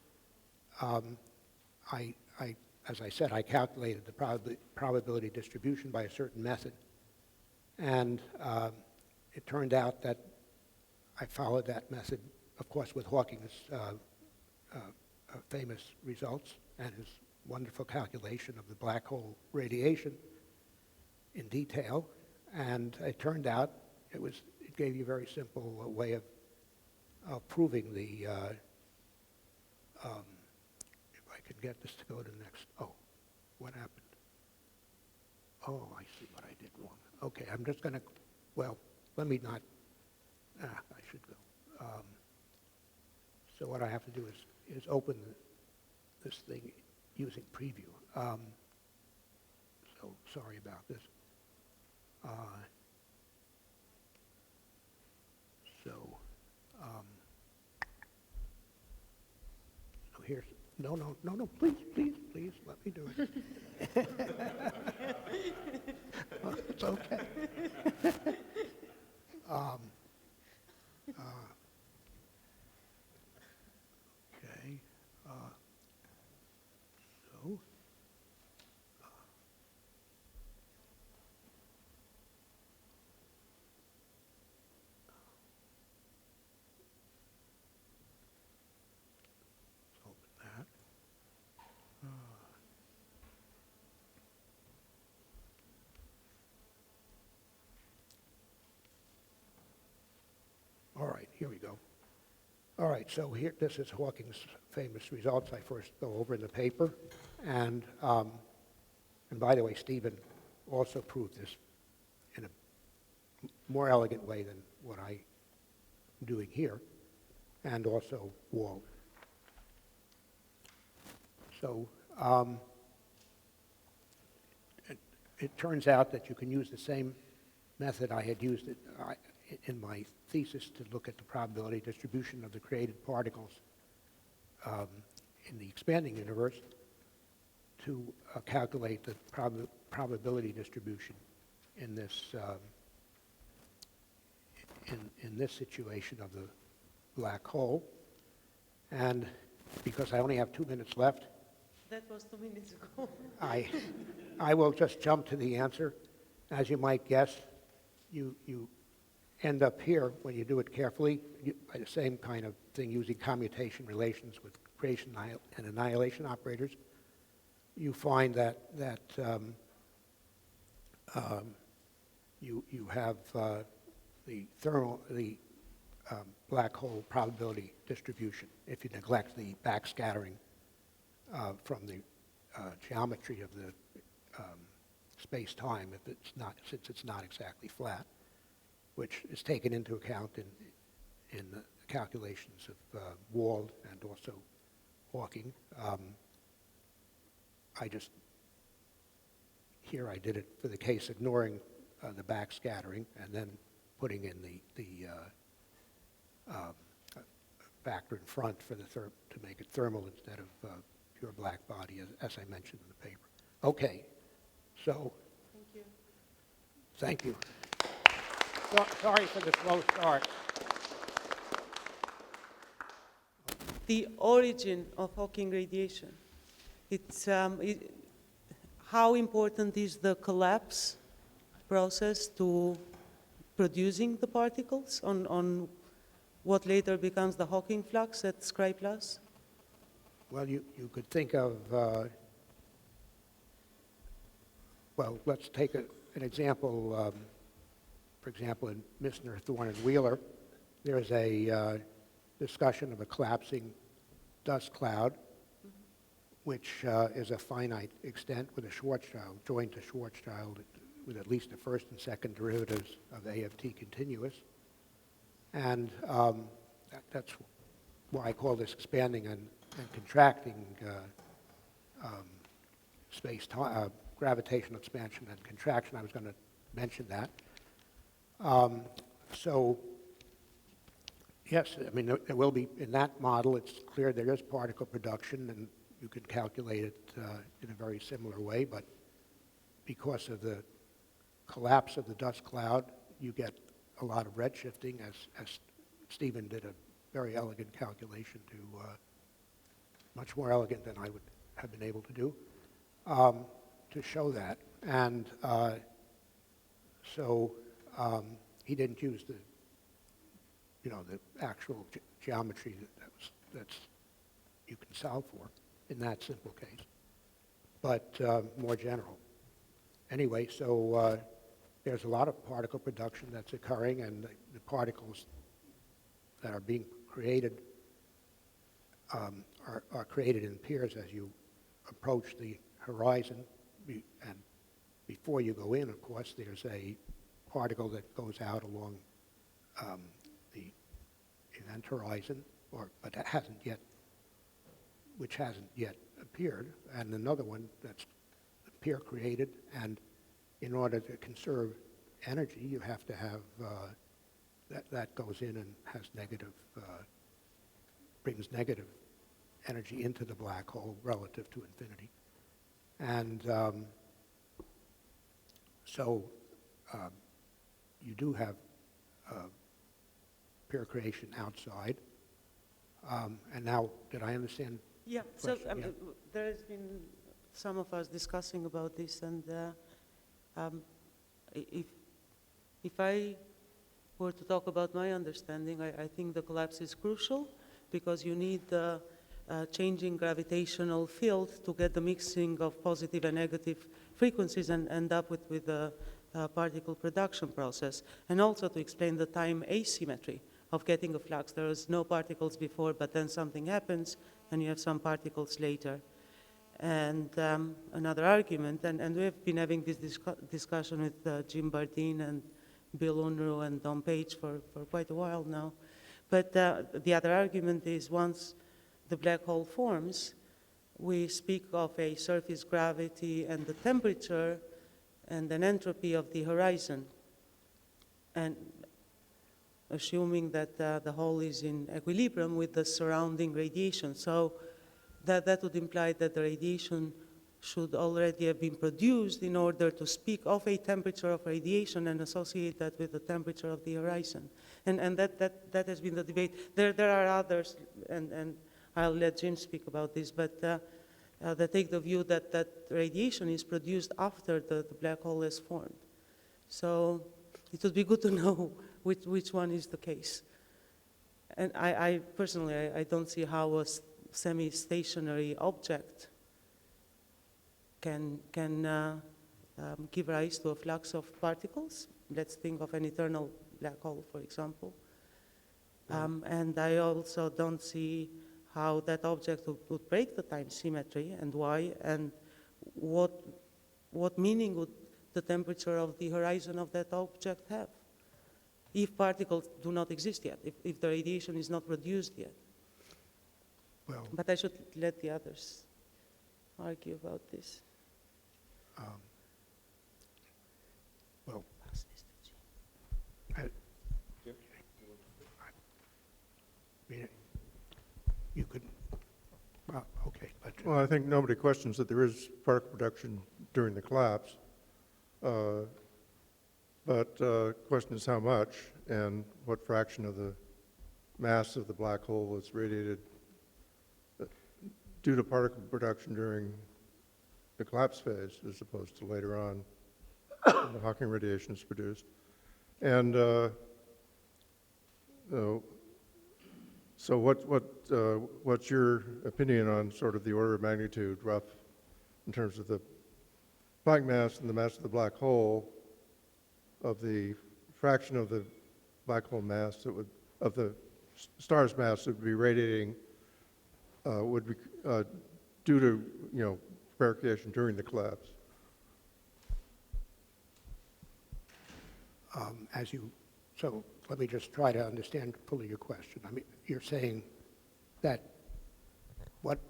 as I said, I calculated the probability distribution by a certain method. And it turned out that I followed that method, of course, with Hawking's famous results and his wonderful calculation of the black hole radiation in detail. And it turned out it gave you a very simple way of proving the, if I could get this to go to the next, what happened? Oh, I see what I did wrong. Okay, I'm just going to, well, let me not, I should go. So what I have to do is open this thing using preview. So sorry about this. So here's, no, please, let me do it. It's okay. right, so here, this is Hawking's famous results I first go over in the paper. And by the way, Stephen also proved this in a more elegant way than what I'm doing here, and also Wald. So it turns out that you can use the same method I had used in my thesis to look at the probability distribution of the created particles in the expanding universe to calculate the probability distribution in this in this situation of the black hole. And because I only have 2 minutes left, That was 2 minutes ago. I will just jump to the answer. As you might guess, you end up here when you do it carefully, by the same kind of thing, using commutation relations with creation and annihilation operators. You find that you have the black hole probability distribution if you neglect the backscattering from the geometry of the space-time, if it's not, since it's not exactly flat, which is taken into account in the calculations of Wald and also Hawking. Here I did it for the case ignoring the backscattering and then putting in the factor in front for to make it thermal instead of pure black body, as I mentioned in the paper. Okay, so Thank you. thank you. Sorry for the slow start. The origin of Hawking radiation. How important is the collapse process to producing the particles on what later becomes the Hawking flux at Scri plus? Well, you could think of, well, let's take an example. For example, in Missner, Thorne, and Wheeler, there's a discussion of a collapsing dust cloud, which is a finite extent with a Schwarzschild, joined to Schwarzschild with at least the first and second derivatives of A of t continuous. And that's why I call this expanding and contracting space-time, gravitational expansion and contraction. I was going to mention that. So, yes, I mean, there will be, in that model, it's clear there is particle production, and you can calculate it in a very similar way, but because of the collapse of the dust cloud, you get a lot of redshifting, as Stephen did a very elegant calculation much more elegant than I would have been able to do, to show that. And so he didn't use the actual geometry that's you can solve for in that simple case, but more general. Anyway, so there's a lot of particle production that's occurring, and the particles that are being created are created in pairs as you approach the horizon, and before you go in, of course, there's a particle that goes out along the event horizon, but that which hasn't yet appeared, and another one that's peer created, and in order to conserve energy, you have to have that goes in and has brings negative energy into the black hole relative to infinity. And so you do have peer creation outside. And now, did I understand? Yeah, so Question, there has been some of us discussing about this, and if I were to talk about my understanding, I think the collapse is crucial because you need the changing gravitational field to get the mixing of positive and negative frequencies and end up with the particle production process, and also to explain the time asymmetry of getting a flux. There is no particles before, but then something happens, and you have some particles later. And another argument, and we've been having this discussion with Jim Bardeen and Bill Unruh and Don Page for quite a while now. But the other argument is once the black hole forms, we speak of a surface gravity and the temperature and an entropy of the horizon. And assuming that the hole is in equilibrium with the surrounding radiation. So that would imply that the radiation should already have been produced in order to speak of a temperature of radiation and associate that with the temperature of the horizon. And that has been the debate. There are others, and I'll let Jim speak about this, but they take the view that radiation is produced after the black hole is formed. So it would be good to know which one is the case. And I personally, I don't see how a semi-stationary object can give rise to a flux of particles. Let's think of an eternal black hole, for example. And I also don't see how that object would break the time symmetry and why, and what meaning would the temperature of the horizon of that object have if particles do not exist yet, if the radiation is not produced yet. Well, But I should let the others argue about this. well, I mean, you could, well, okay, but Well, I think nobody questions that there is particle production during the collapse. But the question is how much and what fraction of the mass of the black hole is radiated due to particle production during the collapse phase as opposed to later on when the Hawking radiation is produced. And so what's your opinion on sort of the order of magnitude, rough, in terms of the Planck mass and the mass of the black hole, of the fraction of the black hole mass that would, of the star's mass that would be radiating, would be due to, precipitation during the collapse? So let me just try to understand fully your question. I mean, you're saying that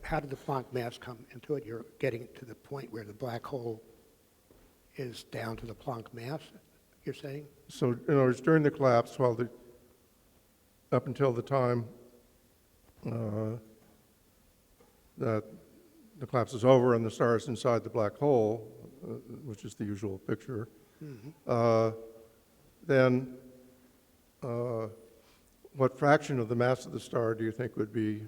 how did the Planck mass come into it? You're getting to the point where the black hole is down to the Planck mass, you're saying? So, in other words, during the collapse, up until the time that the collapse is over and the star is inside the black hole, which is the usual picture, then what fraction of the mass of the star do you think would be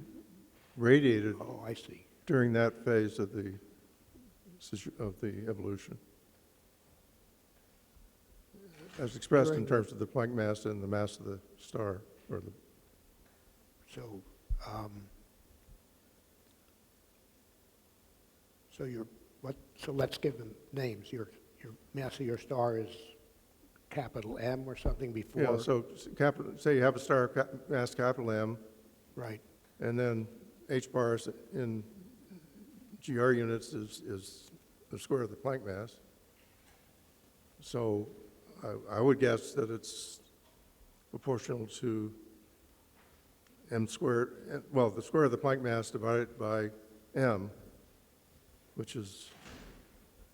radiated Oh, I see. during that phase of the evolution, as expressed in terms of the Planck mass and the mass of the star? So, so let's give them names. Your mass of your star is capital M or something before? Yeah, so say you have a star mass capital M, Right. and then h bars in GR units is the square of the Planck mass. So I would guess that it's proportional to m squared, well, the square of the Planck mass divided by m, which is,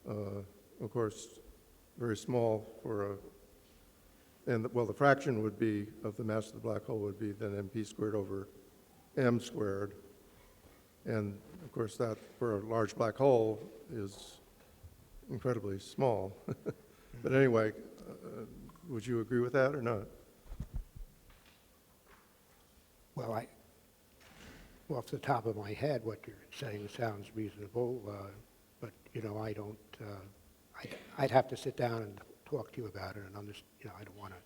of course, very small for a, and well, the fraction would be of the mass of the black hole would be then mp squared over m squared. And of course, that for a large black hole is incredibly small. But anyway, would you agree with that or not? Well, off the top of my head, what you're saying sounds reasonable, but, I don't, I'd have to sit down and talk to you about it and I don't want to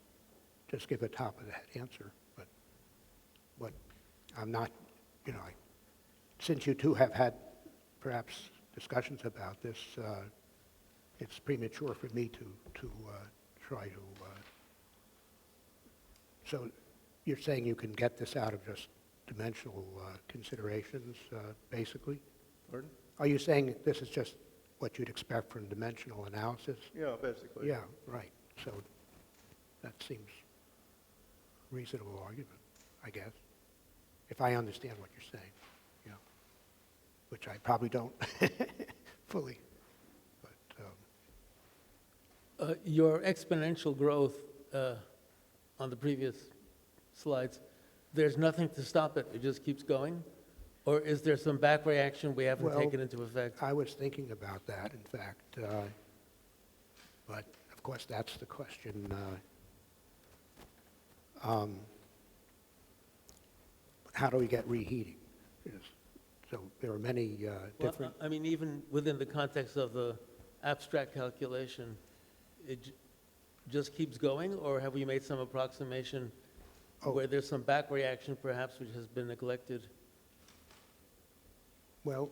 just give a top of the head answer, but I'm not, since you two have had perhaps discussions about this, it's premature for me to try to, so you're saying you can get this out of just dimensional considerations, basically? Pardon? Are you saying this is just what you'd expect from dimensional analysis? Yeah, basically. Yeah, right. So that seems reasonable argument, I guess, if I understand what you're saying, yeah, which I probably don't fully. But Your exponential growth on the previous slides, there's nothing to stop it, it just keeps going? Or is there some back reaction we haven't Well, taken into effect? I was thinking about that, in fact, but of course that's the question. How do we get reheating? So there are many different. Well, I mean, even within the context of the abstract calculation, it just keeps going, or have we made some approximation where there's some back reaction perhaps which has been neglected? Well,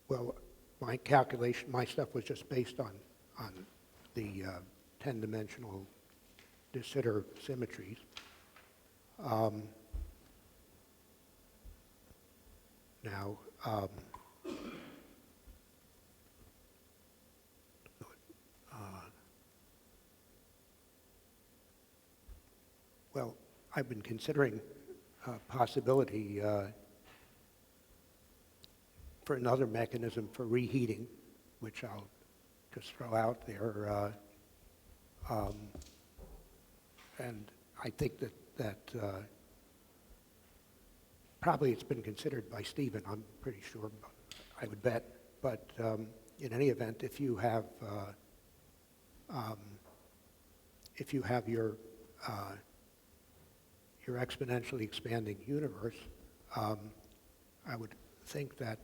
well, my calculation, my stuff was just based on the 10-dimensional de Sitter symmetries. Now, well, I've been considering a possibility for another mechanism for reheating, which I'll just throw out there. And I think that probably it's been considered by Stephen, I'm pretty sure, I would bet. But in any event, if you have your exponentially expanding universe, I would think that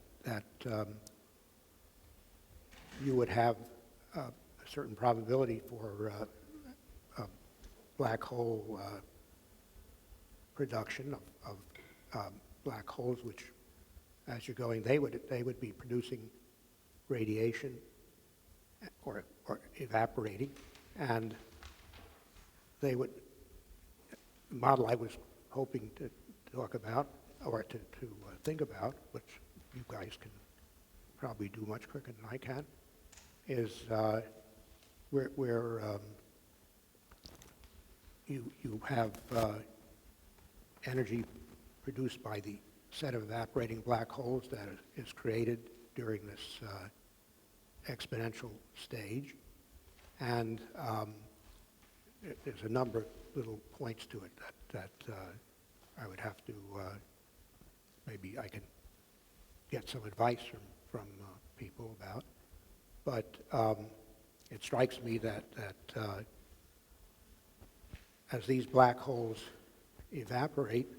you would have a certain probability for a black hole production of black holes, which, as you're going, they would be producing radiation or evaporating, and they would. The model I was hoping to talk about, or to think about, which you guys can probably do much quicker than I can, is where you have energy produced by the set of evaporating black holes that is created during this exponential stage, and there's a number of little points to it that I would have to, maybe I can get some advice from people about. But it strikes me that as these black holes evaporate,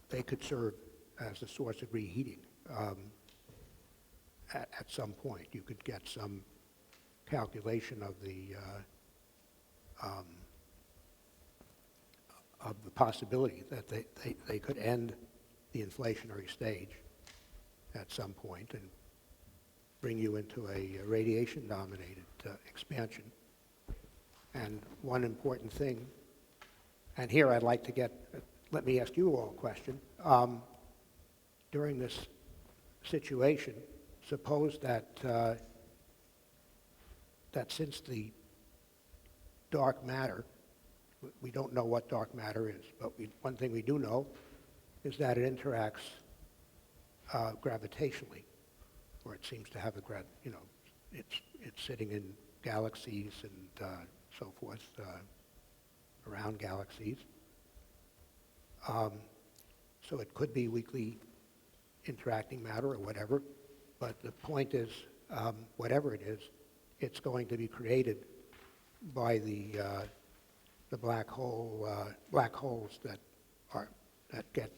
they could serve as a source of reheating at some point. You could get some calculation of the possibility that they could end the inflationary stage at some point and bring you into a radiation-dominated expansion. And one important thing, and here I'd like to let me ask you all a question. During this situation, suppose that since the dark matter, we don't know what dark matter is, but one thing we do know is that it interacts gravitationally, or it seems to have it's sitting in galaxies and so forth, around galaxies. So it could be weakly interacting matter or whatever, but the point is, whatever it is, it's going to be created by the black holes that get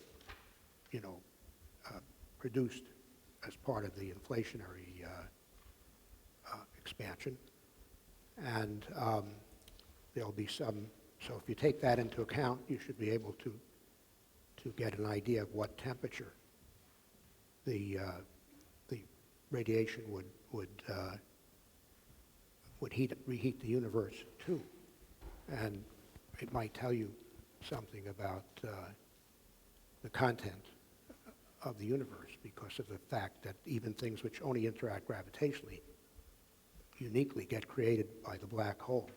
produced as part of the inflationary expansion, and there'll be some. So if you take that into account, you should be able to get an idea of what temperature the radiation would reheat the universe too. And it might tell you something about the content of the universe because of the fact that even things which only interact gravitationally uniquely get created by the black hole.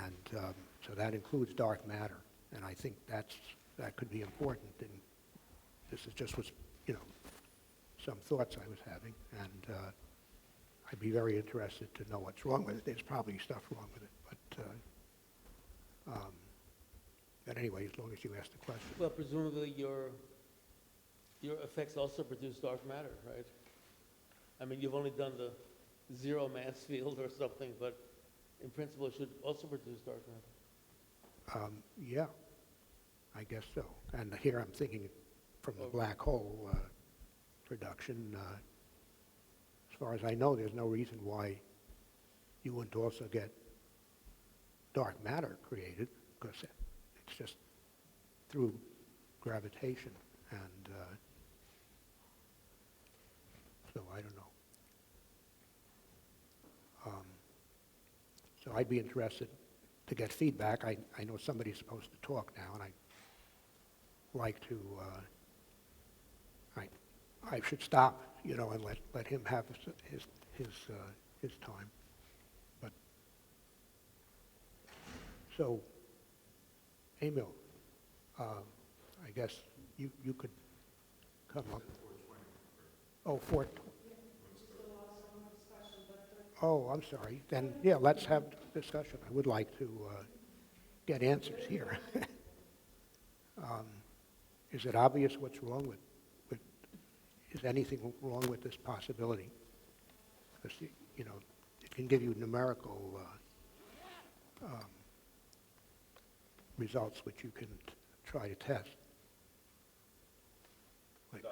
And so that includes dark matter. And I think that could be important. And this is just what's, some thoughts I was having. And I'd be very interested to know what's wrong with it. There's probably stuff wrong with it. But anyway, as long as you ask the question. Well, presumably your effects also produce dark matter, right? I mean, you've only done the zero mass field or something, but in principle, it should also produce dark matter. Yeah, I guess so. And here I'm thinking from the black hole production. As far as I know, there's no reason why you wouldn't also get dark matter created, because it's just through gravitation. And so I don't know. So I'd be interested to get feedback. I know somebody's supposed to talk now, and I'd like to, I should stop, and let him have his time. But, so, Emil, I guess you could come up. Oh, Oh, I'm sorry. Then, yeah, let's have discussion. I would like to get answers here. Is it obvious what's wrong with, is anything wrong with this possibility? Because, it can give you numerical results which you can try to test. Like,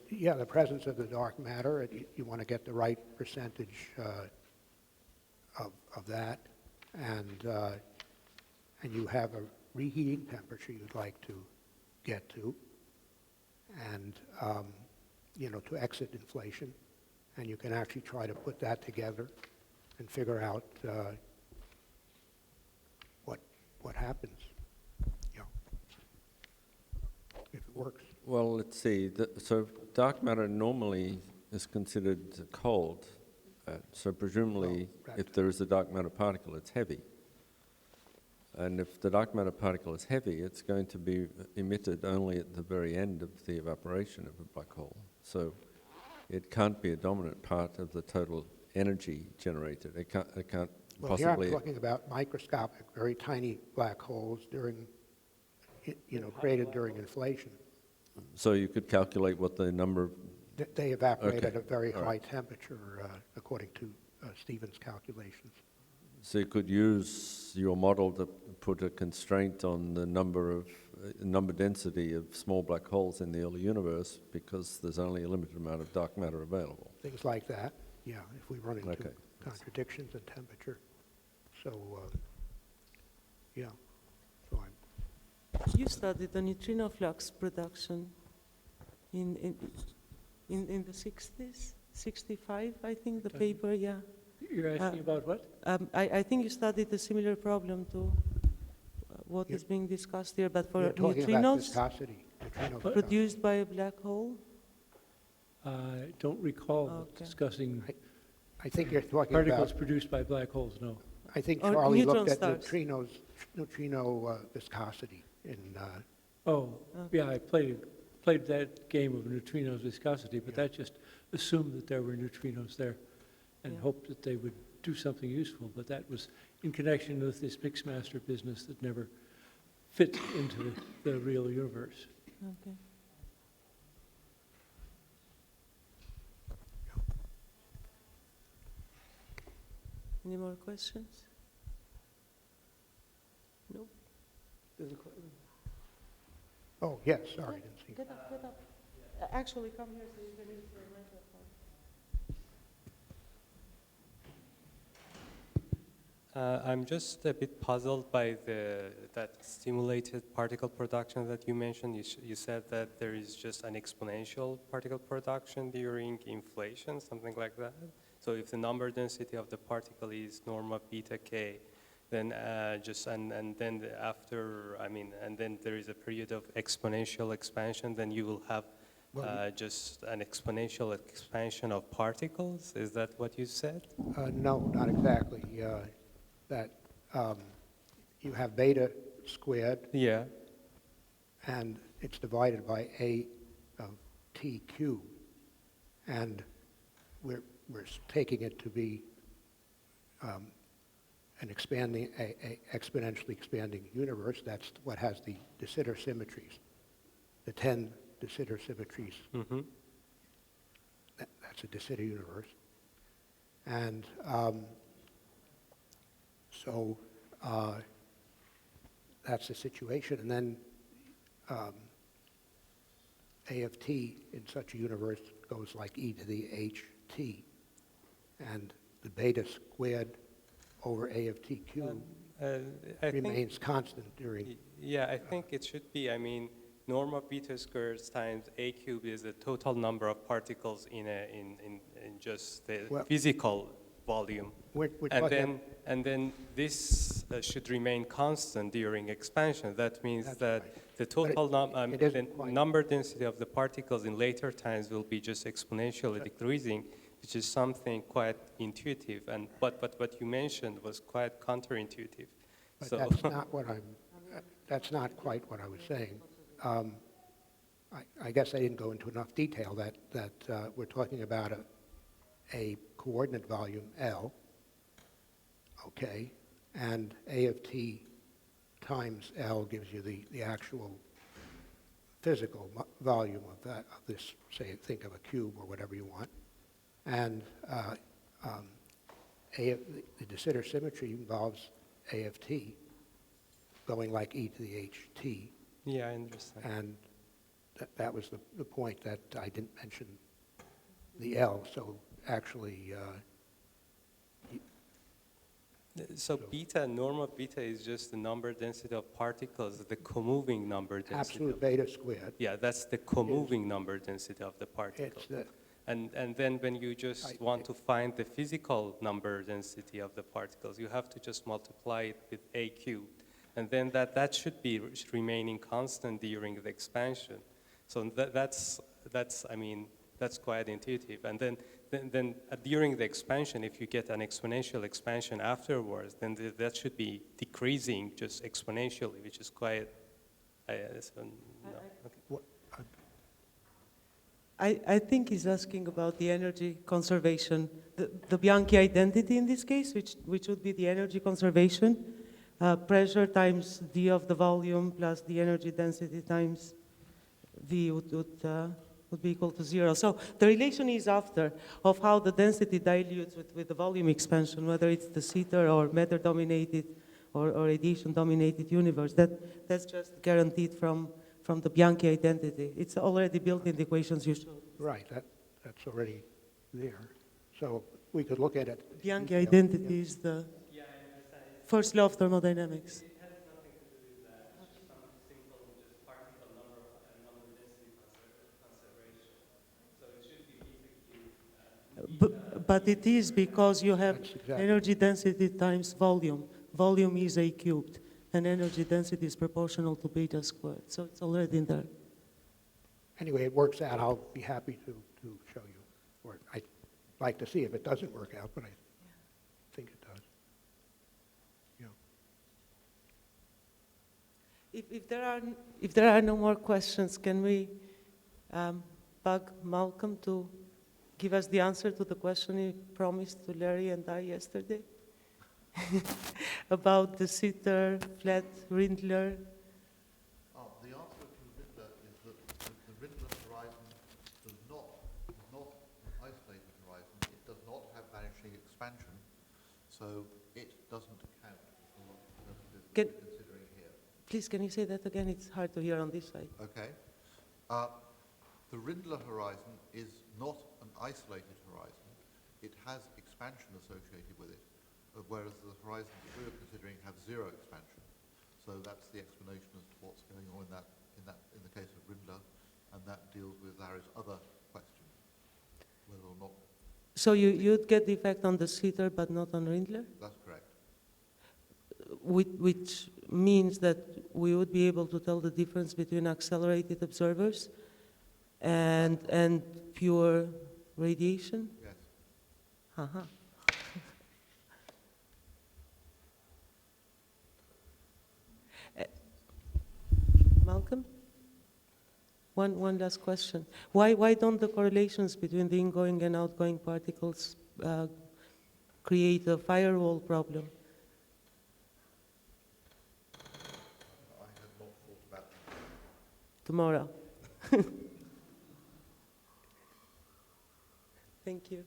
yeah, the presence of the dark matter, you want to get the right percentage of that, and you have a reheating temperature you'd like to get to, and to exit inflation, and you can actually try to put that together and figure out what happens, if it works. Well, let's see. So dark matter normally is considered cold. So presumably, if there is a dark matter particle, it's heavy. And if the dark matter particle is heavy, it's going to be emitted only at the very end of the evaporation of a black hole. So it can't be a dominant part of the total energy generated. It can't Well, possibly... here I'm talking about microscopic, very tiny black holes created during inflation. So you could calculate what the number of... They evaporate Okay. at a very All high right. temperature, according to Stephen's calculations. So you could use your model to put a constraint on the number density of small black holes in the early universe, because there's only a limited amount of dark matter available. Things like that, yeah, if we run into Okay. contradictions in temperature. So, yeah, so You studied the neutrino flux production in the 60s, 65, I think, the paper, yeah. You're asking about what? I think you studied a similar problem to what is being discussed here, but for you're talking about neutrinos viscosity. Neutrino produced by a black hole? I don't recall Okay. discussing I think you're talking particles about, produced by black holes, no. I think Or Charlie neutron looked at stars. neutrino viscosity in, Oh, yeah, I played that game of neutrinos viscosity, but Yeah. that just assumed that there were neutrinos there and Yeah. hoped that they would do something useful, but that was in connection with this mixmaster business that never fit into the real universe. Okay. Any more questions? No? oh, yes, sorry, I didn't see. Get up, get up. Actually, come here so you can use your microphone. I'm just a bit puzzled by that stimulated particle production that you mentioned. You said that there is just an exponential particle production during inflation, something like that. So if the number density of the particle is norma beta k, then and then after, and then there is a period of exponential expansion, then you will have just an exponential expansion of particles. Is that what you said? No, not exactly. That you have beta squared, Yeah. and it's divided by a of t cubed, and we're taking it to be an expanding, a exponentially expanding universe. That's what has the de Sitter symmetries, the 10 de Sitter symmetries. Mm-hmm. That's a de Sitter universe, and so that's the situation. And then A of t in such a universe goes like e to the ht, and the beta squared over A of t cubed I remains think, constant during. yeah, I think it should be, norm of beta squared times a cubed is the total number of particles in just the Well, physical volume. We're And talking then this should remain constant during expansion. That means That's that right. the total it isn't the quite. number density of the particles in later times will be just exponentially decreasing, which is something quite intuitive. And but what you mentioned was quite counterintuitive. But So that's not quite what I was saying. I guess I didn't go into enough detail that we're talking about a coordinate volume L, okay, and A of t times L gives you the actual physical volume of this, say, think of a cube or whatever you want, and the de Sitter symmetry involves A of t going like e to the ht, yeah, I understand. and that was the point, that I didn't mention the L. So actually, So beta, norm of beta is just the number density of particles, the co-moving number density. absolute beta squared. Yeah, that's the co-moving number density of the particle. It's the And then when you just want to find the physical number density of the particles, you have to just multiply it with a cubed. And then that should be remaining constant during the expansion. So that's quite intuitive. And then during the expansion, if you get an exponential expansion afterwards, then that should be decreasing just exponentially, which is quite, no. Okay. I think he's asking about the energy conservation, the Bianchi identity in this case, which would be the energy conservation, pressure times d of the volume plus the energy density times v would be equal to 0. So the relation is after of how the density dilutes with the volume expansion, whether it's de Sitter or matter-dominated or radiation-dominated universe. That's just guaranteed from the Bianchi identity. It's already built in the equations you showed. right. That's already there. So we could look at it. Bianchi Yeah. identity is the first law of thermodynamics. It has nothing to do with that. It's just some simple just particle number and number density conservation. So it should be beta cubed. But it is because you have That's exactly. energy density times volume. Volume is a cubed, and energy density is proportional to beta squared. So it's already in there. Anyway, it works out. I'll be happy to show you. Or I'd like to see if it doesn't work out, but I think it does. Yeah. If there are no more questions, can we bug Malcolm to give us the answer to the question he promised to Larry and I yesterday about the Sitter, flat, Rindler? The answer to Rindler is that the Rindler horizon is not an isolated horizon. It does not have vanishing expansion, so it doesn't count for what purposes Can- we're considering here. Please, can you say that again? It's hard to hear on this side. Okay. The Rindler horizon is not an isolated horizon. It has expansion associated with it, whereas the horizons that we were considering have zero expansion. So that's the explanation as to what's going on in the case of Rindler, and that deals with Larry's other question, whether or not So you'd get the effect on de Sitter but not on Rindler? that's correct. Which means that we would be able to tell the difference between accelerated observers and pure radiation? Yes. Uh-huh. Malcolm? One last question. Why don't the correlations between the ingoing and outgoing particles create a firewall problem? I had not thought about that. Tomorrow. Thank you.